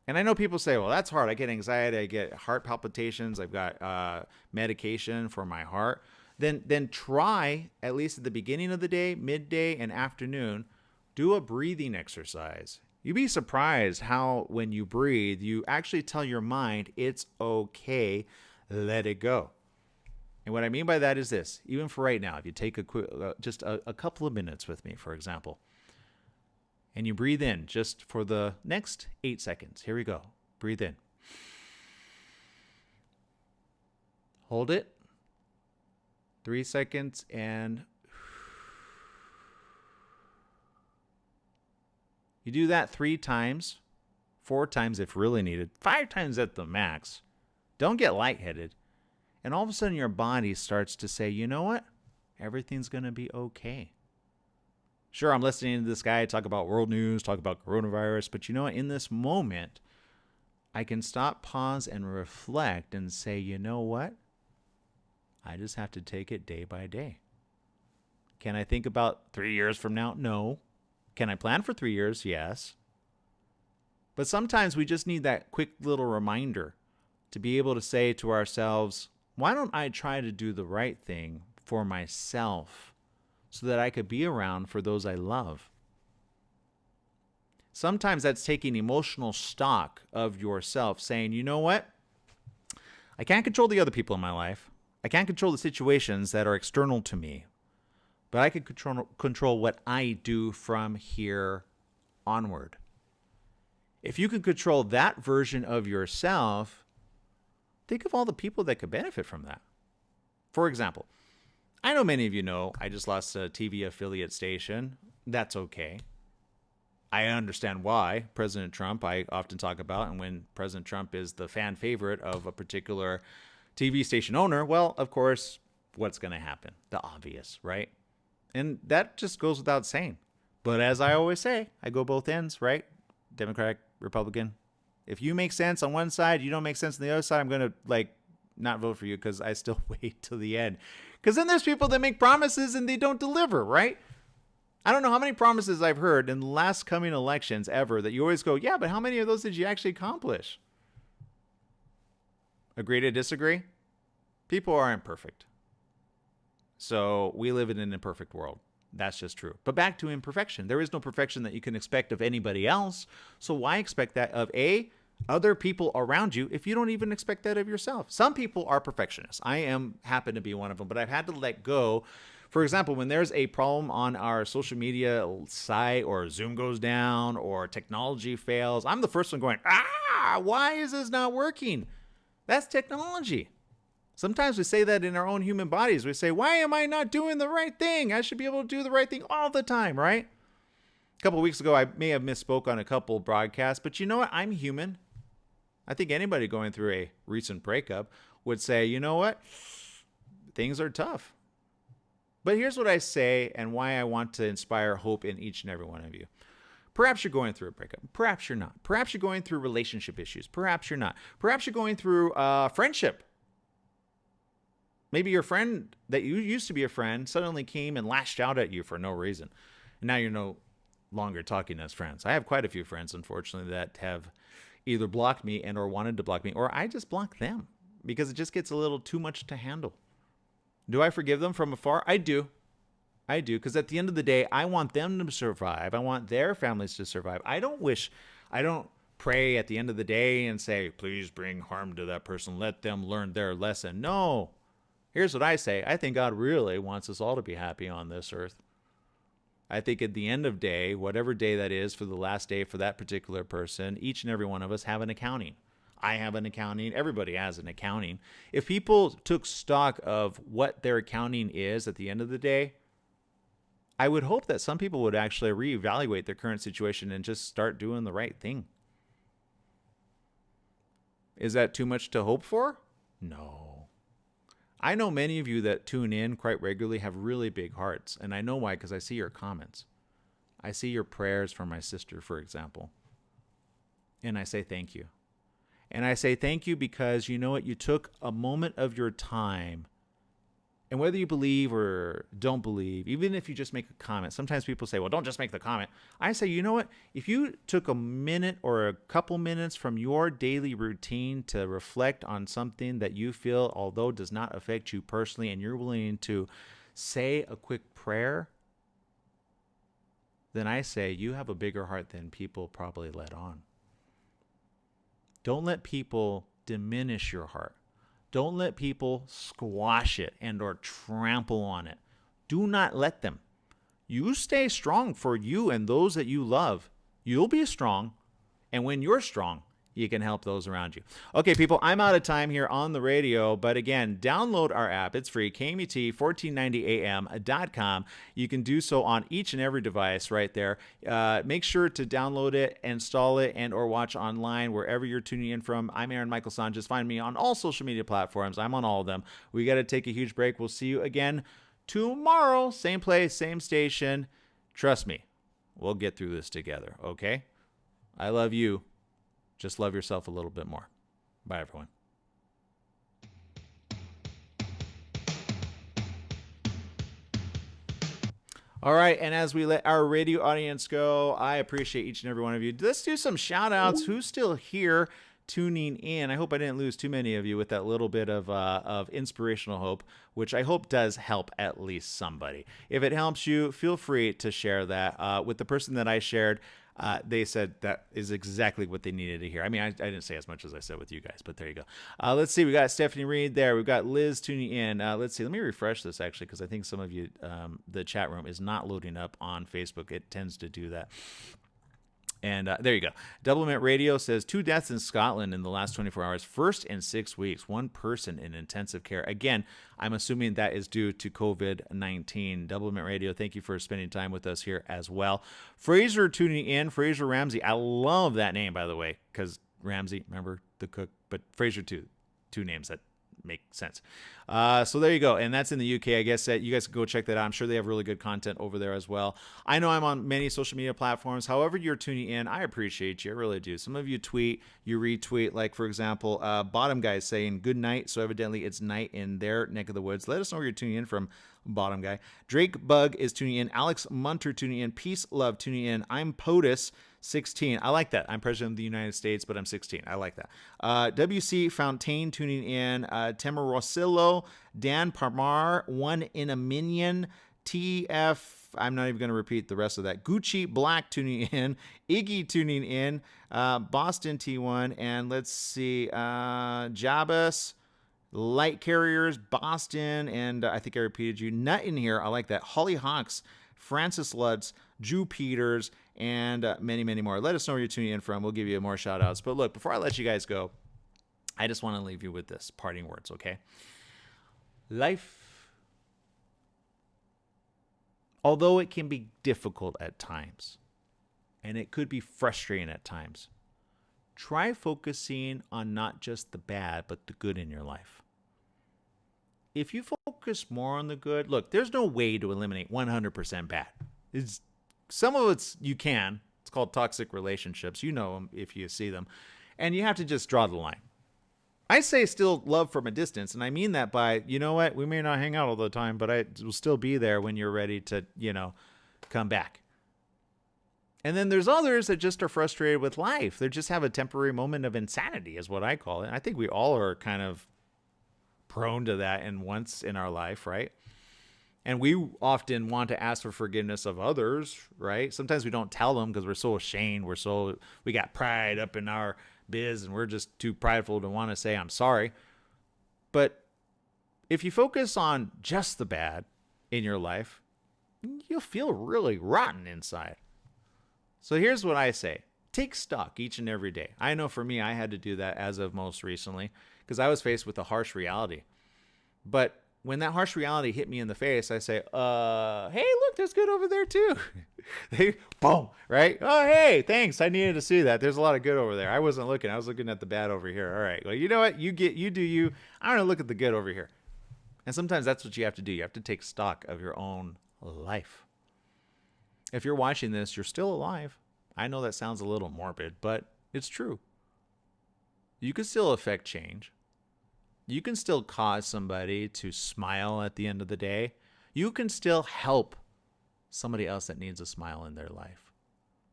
And I know people say, well, that's hard. I get anxiety. I get heart palpitations. I've got medication for my heart. Then try, at least at the beginning of the day, midday, and afternoon, do a breathing exercise. You'd be surprised how when you breathe, you actually tell your mind it's okay, let it go. And what I mean by that is this. Even for right now, if you take just a couple of minutes with me, for example, and you breathe in just for the next 8 seconds. Here we go. Breathe in. Hold it. 3 seconds and you do that 3 times, 4 times if really needed, 5 times at the max. Don't get lightheaded. And all of a sudden your body starts to say, you know what? Everything's going to be okay. Sure, I'm listening to this guy talk about world news, talk about coronavirus, but in this moment, I can stop, pause, and reflect and say, you know what? I just have to take it day by day. Can I think about 3 years from now? No. Can I plan for 3 years? Yes. But sometimes we just need that quick little reminder to be able to say to ourselves, why don't I try to do the right thing for myself? So that I could be around for those I love. Sometimes that's taking emotional stock of yourself, saying, you know what? I can't control the other people in my life. I can't control the situations that are external to me. But I can control what I do from here onward. If you can control that version of yourself, think of all the people that could benefit from that. For example, I know many of you know I just lost a TV affiliate station. That's okay. I understand why. President Trump, I often talk about, and when President Trump is the fan favorite of a particular TV station owner, well, of course, what's going to happen? The obvious, right? And that just goes without saying. But as I always say, I go both ends, right? Democratic, Republican. If you make sense on one side, you don't make sense on the other side, I'm going to not vote for you because I still wait till the end. Because then there's people that make promises and they don't deliver, right? I don't know how many promises I've heard in the last coming elections ever that you always go, yeah, but how many of those did you actually accomplish? Agree to disagree? People are imperfect. So we live in an imperfect world. That's just true. But back to imperfection. There is no perfection that you can expect of anybody else. So why expect that of other people around you if you don't even expect that of yourself? Some people are perfectionists. I happen to be one of them, but I've had to let go. For example, when there's a problem on our social media site or Zoom goes down or technology fails, I'm the first one going, why is this not working? That's technology. Sometimes we say that in our own human bodies. We say, why am I not doing the right thing? I should be able to do the right thing all the time, right? A couple of weeks ago, I may have misspoke on a couple broadcasts, but you know what? I'm human. I think anybody going through a recent breakup would say, you know what? Things are tough. But here's what I say and why I want to inspire hope in each and every one of you. Perhaps you're going through a breakup. Perhaps you're not. Perhaps you're going through relationship issues. Perhaps you're not. Perhaps you're going through friendship. Maybe your friend that you used to be a friend suddenly came and lashed out at you for no reason. And now you're no longer talking as friends. I have quite a few friends, unfortunately, that have either blocked me and or wanted to block me, or I just block them because it just gets a little too much to handle. Do I forgive them from afar? I do. Because at the end of the day, I want them to survive. I want their families to survive. I don't pray at the end of the day and say, please bring harm to that person. Let them learn their lesson. No. Here's what I say. I think God really wants us all to be happy on this earth. I think at the end of day, whatever day that is for the last day for that particular person, each and every one of us have an accounting. I have an accounting. Everybody has an accounting. If people took stock of what their accounting is at the end of the day, I would hope that some people would actually reevaluate their current situation and just start doing the right thing. Is that too much to hope for? No. I know many of you that tune in quite regularly have really big hearts, and I know why, because I see your comments. I see your prayers for my sister, for example, and I say thank you. And I say thank you because you know what? You took a moment of your time, and whether you believe or don't believe, even if you just make a comment, sometimes people say, well, don't just make the comment. I say, you know what? If you took a minute or a couple minutes from your daily routine to reflect on something that you feel, although does not affect you personally, and you're willing to say a quick prayer, then I say you have a bigger heart than people probably let on. Don't let people diminish your heart. Don't let people squash it and or trample on it. Do not let them. You stay strong for you and those that you love. You'll be strong. And when you're strong, you can help those around you. Okay, people, I'm out of time here on the radio. But again, download our app. It's free, KMET1490am.com. You can do so on each and every device right there. Make sure to download it, install it, and or watch online wherever you're tuning in from. I'm Aaron Michael Sanchez. Find me on all social media platforms. I'm on all of them. We got to take a huge break. We'll see you again tomorrow. Same place, same station. Trust me, we'll get through this together, okay? I love you. Just love yourself a little bit more. Bye, everyone. All right, and as we let our radio audience go, I appreciate each and every one of you. Let's do some shout outs. Who's still here tuning in? I hope I didn't lose too many of you with that little bit of inspirational hope, which I hope does help at least somebody. If it helps you, feel free to share that. With the person that I shared, they said that is exactly what they needed to hear. I mean, I didn't say as much as I said with you guys, but there you go. Let's see. We got Stephanie Reed there. We've got Liz tuning in. Let's see. Let me refresh this, actually, because I think some of you, the chat room is not loading up on Facebook. It tends to do that. And there you go. Doublemint Radio says 2 deaths in Scotland in the last 24 hours. First in 6 weeks. 1 person in intensive care. Again, I'm assuming that is due to COVID-19. Doublemint Radio, thank you for spending time with us here as well. Fraser tuning in. Fraser Ramsey. I love that name, by the way, because Ramsey, remember the cook, but Fraser too. 2 names that make sense. So there you go. And that's in the UK. I guess that you guys can go check that out. I'm sure they have really good content over there as well. I know I'm on many social media platforms. However you're tuning in, I appreciate you. I really do. Some of you tweet, you retweet. Like, for example, Bottom Guy saying good night. So evidently it's night in their neck of the woods. Let us know where you're tuning in from, Bottom Guy. Drake Bug is tuning in. Alex Munter tuning in. Peace Love tuning in. I'm POTUS 16. I like that. I'm president of the United States, but I'm 16. I like that. WC Fontaine tuning in. Temor Rosillo. Dan Parmar. One in a Minion. TF. I'm not even going to repeat the rest of that. Gucci Black tuning in. Iggy tuning in. Boston T1. And let's see. Jabus. Light Carriers. Boston. And I think I repeated you. Nut in here. I like that. Holly Hawks. Francis Lutz, Drew Peters, and many, many more. Let us know where you're tuning in from. We'll give you more shout outs. But look, before I let you guys go, I just want to leave you with this parting words, okay? Life, although it can be difficult at times, and it could be frustrating at times, try focusing on not just the bad, but the good in your life. If you focus more on the good, look, there's no way to eliminate 100% bad. Some of it's you can. It's called toxic relationships. You know them if you see them. And you have to just draw the line. I say still love from a distance, and I mean that by, you know what, we may not hang out all the time, but I will still be there when you're ready to, come back. And then there's others that just are frustrated with life. They just have a temporary moment of insanity is what I call it. I think we all are kind of prone to that once in our life, right? And we often want to ask for forgiveness of others, right? Sometimes we don't tell them because we're so ashamed. We got pride up in our biz and we're just too prideful to want to say, I'm sorry. But if you focus on just the bad in your life, you'll feel really rotten inside. So here's what I say. Take stock each and every day. I know for me, I had to do that as of most recently because I was faced with a harsh reality. But when that harsh reality hit me in the face, I say, hey, look, there's good over there too. Boom, right? Oh, hey, thanks. I needed to see that. There's a lot of good over there. I wasn't looking. I was looking at the bad over here. All right. Well, you know what? You do you. I'm going to look at the good over here. And sometimes that's what you have to do. You have to take stock of your own life. If you're watching this, you're still alive. I know that sounds a little morbid, but it's true. You can still affect change. You can still cause somebody to smile at the end of the day. You can still help somebody else that needs a smile in their life.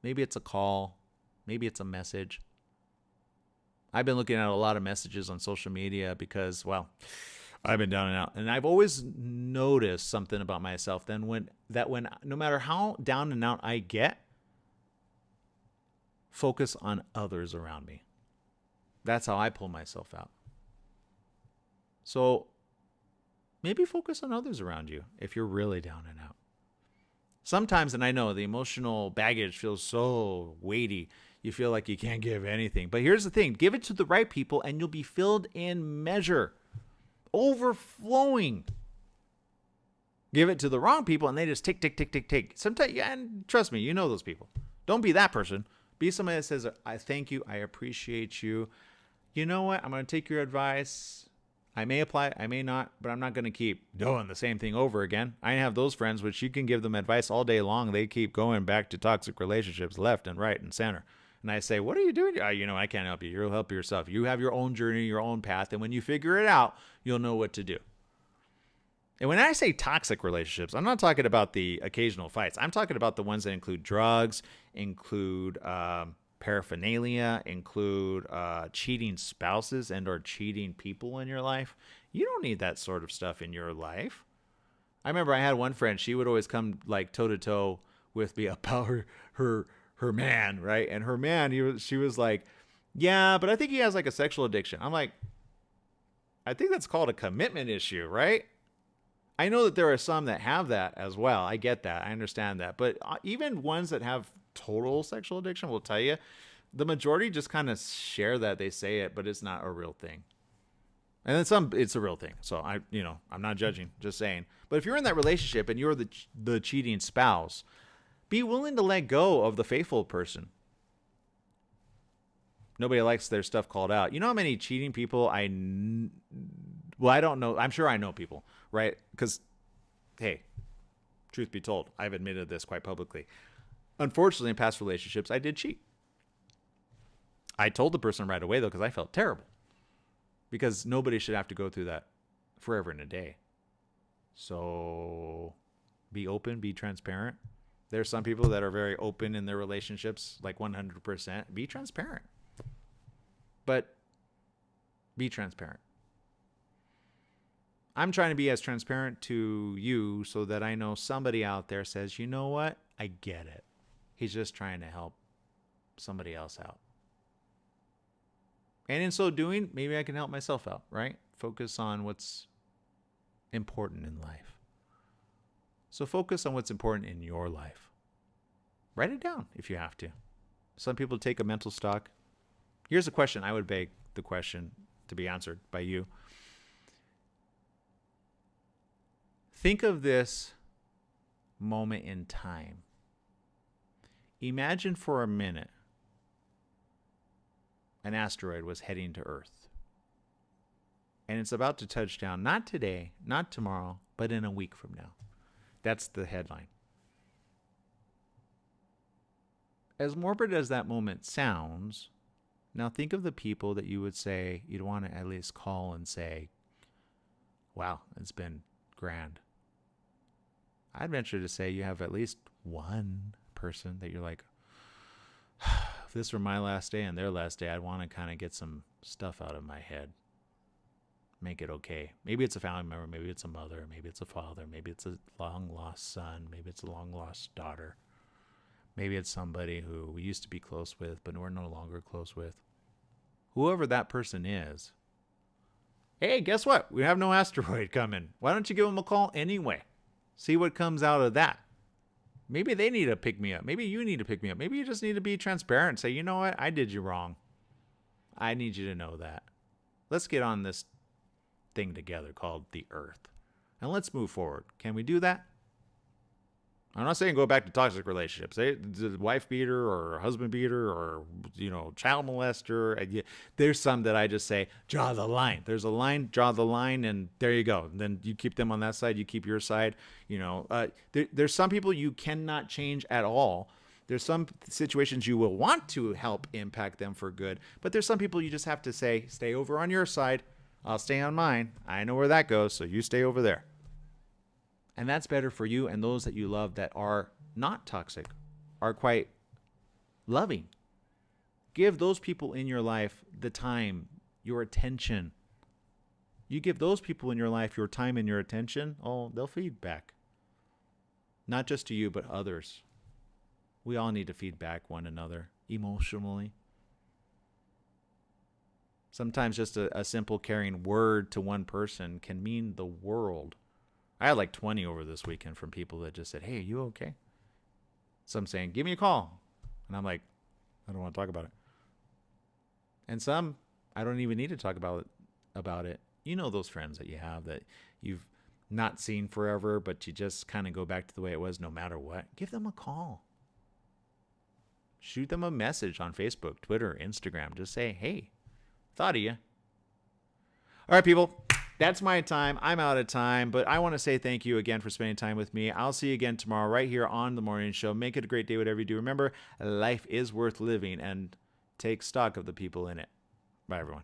Maybe it's a call. Maybe it's a message. I've been looking at a lot of messages on social media because, well, I've been down and out. And I've always noticed something about myself when no matter how down and out I get, focus on others around me. That's how I pull myself out. So maybe focus on others around you if you're really down and out. Sometimes, and I know the emotional baggage feels so weighty, you feel like you can't give anything. But here's the thing, give it to the right people and you'll be filled in measure, overflowing. Give it to the wrong people and they just take. Sometimes, yeah, and trust me, you know those people. Don't be that person. Be somebody that says, I thank you, I appreciate you. You know what? I'm going to take your advice. I may apply, I may not, but I'm not going to keep doing the same thing over again. I have those friends which you can give them advice all day long. They keep going back to toxic relationships left and right and center. And I say, what are you doing? I can't help you. You'll help yourself. You have your own journey, your own path. And when you figure it out, you'll know what to do. And when I say toxic relationships, I'm not talking about the occasional fights. I'm talking about the ones that include drugs, include paraphernalia, include cheating spouses and or cheating people in your life. You don't need that sort of stuff in your life. I remember I had one friend, she would always come like toe to toe with me about her man, right? And her man, she was like, yeah, but I think he has like a sexual addiction. I'm like, I think that's called a commitment issue, right? I know that there are some that have that as well. I get that. I understand that. But even ones that have total sexual addiction will tell you, the majority just kind of share that. They say it, but it's not a real thing. And then some, it's a real thing. So I'm not judging, just saying. But if you're in that relationship and you're the cheating spouse, be willing to let go of the faithful person. Nobody likes their stuff called out. You know how many cheating people I don't know. I'm sure I know people, right? Because, hey, truth be told, I've admitted this quite publicly. Unfortunately, in past relationships, I did cheat. I told the person right away, though, because I felt terrible. Because nobody should have to go through that forever and a day. So be open, be transparent. There's some people that are very open in their relationships, like 100%. Be transparent. But be transparent. I'm trying to be as transparent to you so that I know somebody out there says, you know what? I get it. He's just trying to help somebody else out. And in so doing, maybe I can help myself out, right? Focus on what's important in life. So focus on what's important in your life. Write it down if you have to. Some people take a mental stock. Here's a question. I would beg the question to be answered by you. Think of this moment in time. Imagine for a minute an asteroid was heading to Earth. And it's about to touch down, not today, not tomorrow, but in a week from now. That's the headline. As morbid as that moment sounds, now think of the people that you would say you'd want to at least call and say, wow, it's been grand. I'd venture to say you have at least one person that you're like, if this were my last day and their last day, I'd want to kind of get some stuff out of my head. Make it okay. Maybe it's a family member, maybe it's a mother, maybe it's a father, maybe it's a long-lost son, maybe it's a long-lost daughter. Maybe it's somebody who we used to be close with, but we're no longer close with. Whoever that person is, hey, guess what? We have no asteroid coming. Why don't you give them a call anyway? See what comes out of that. Maybe they need to pick me up. Maybe you need to pick me up. Maybe you just need to be transparent. Say, you know what? I did you wrong. I need you to know that. Let's get on this thing together called the Earth. And let's move forward. Can we do that? I'm not saying go back to toxic relationships. The wife beater or husband beater or, child molester. There's some that I just say, draw the line. There's a line, draw the line, and there you go. And then you keep them on that side. You keep your side. There's some people you cannot change at all. There's some situations you will want to help impact them for good. But there's some people you just have to say, stay over on your side. I'll stay on mine. I know where that goes, so you stay over there. And that's better for you and those that you love that are not toxic, are quite loving. Give those people in your life the time, your attention. You give those people in your life your time and your attention, they'll feed back. Not just to you, but others. We all need to feed back one another emotionally. Sometimes just a simple caring word to one person can mean the world. I had like 20 over this weekend from people that just said, hey, are you okay? Some saying, give me a call. And I'm like, I don't want to talk about it. And some, I don't even need to talk about it. You know those friends that you have that you've not seen forever, but you just kind of go back to the way it was no matter what. Give them a call. Shoot them a message on Facebook, Twitter, Instagram. Just say, hey, thought of you. All right, people. That's my time. I'm out of time, but I want to say thank you again for spending time with me. I'll see you again tomorrow right here on The Morning Show. Make it a great day, whatever you do. Remember, life is worth living, and take stock of the people in it. Bye, everyone.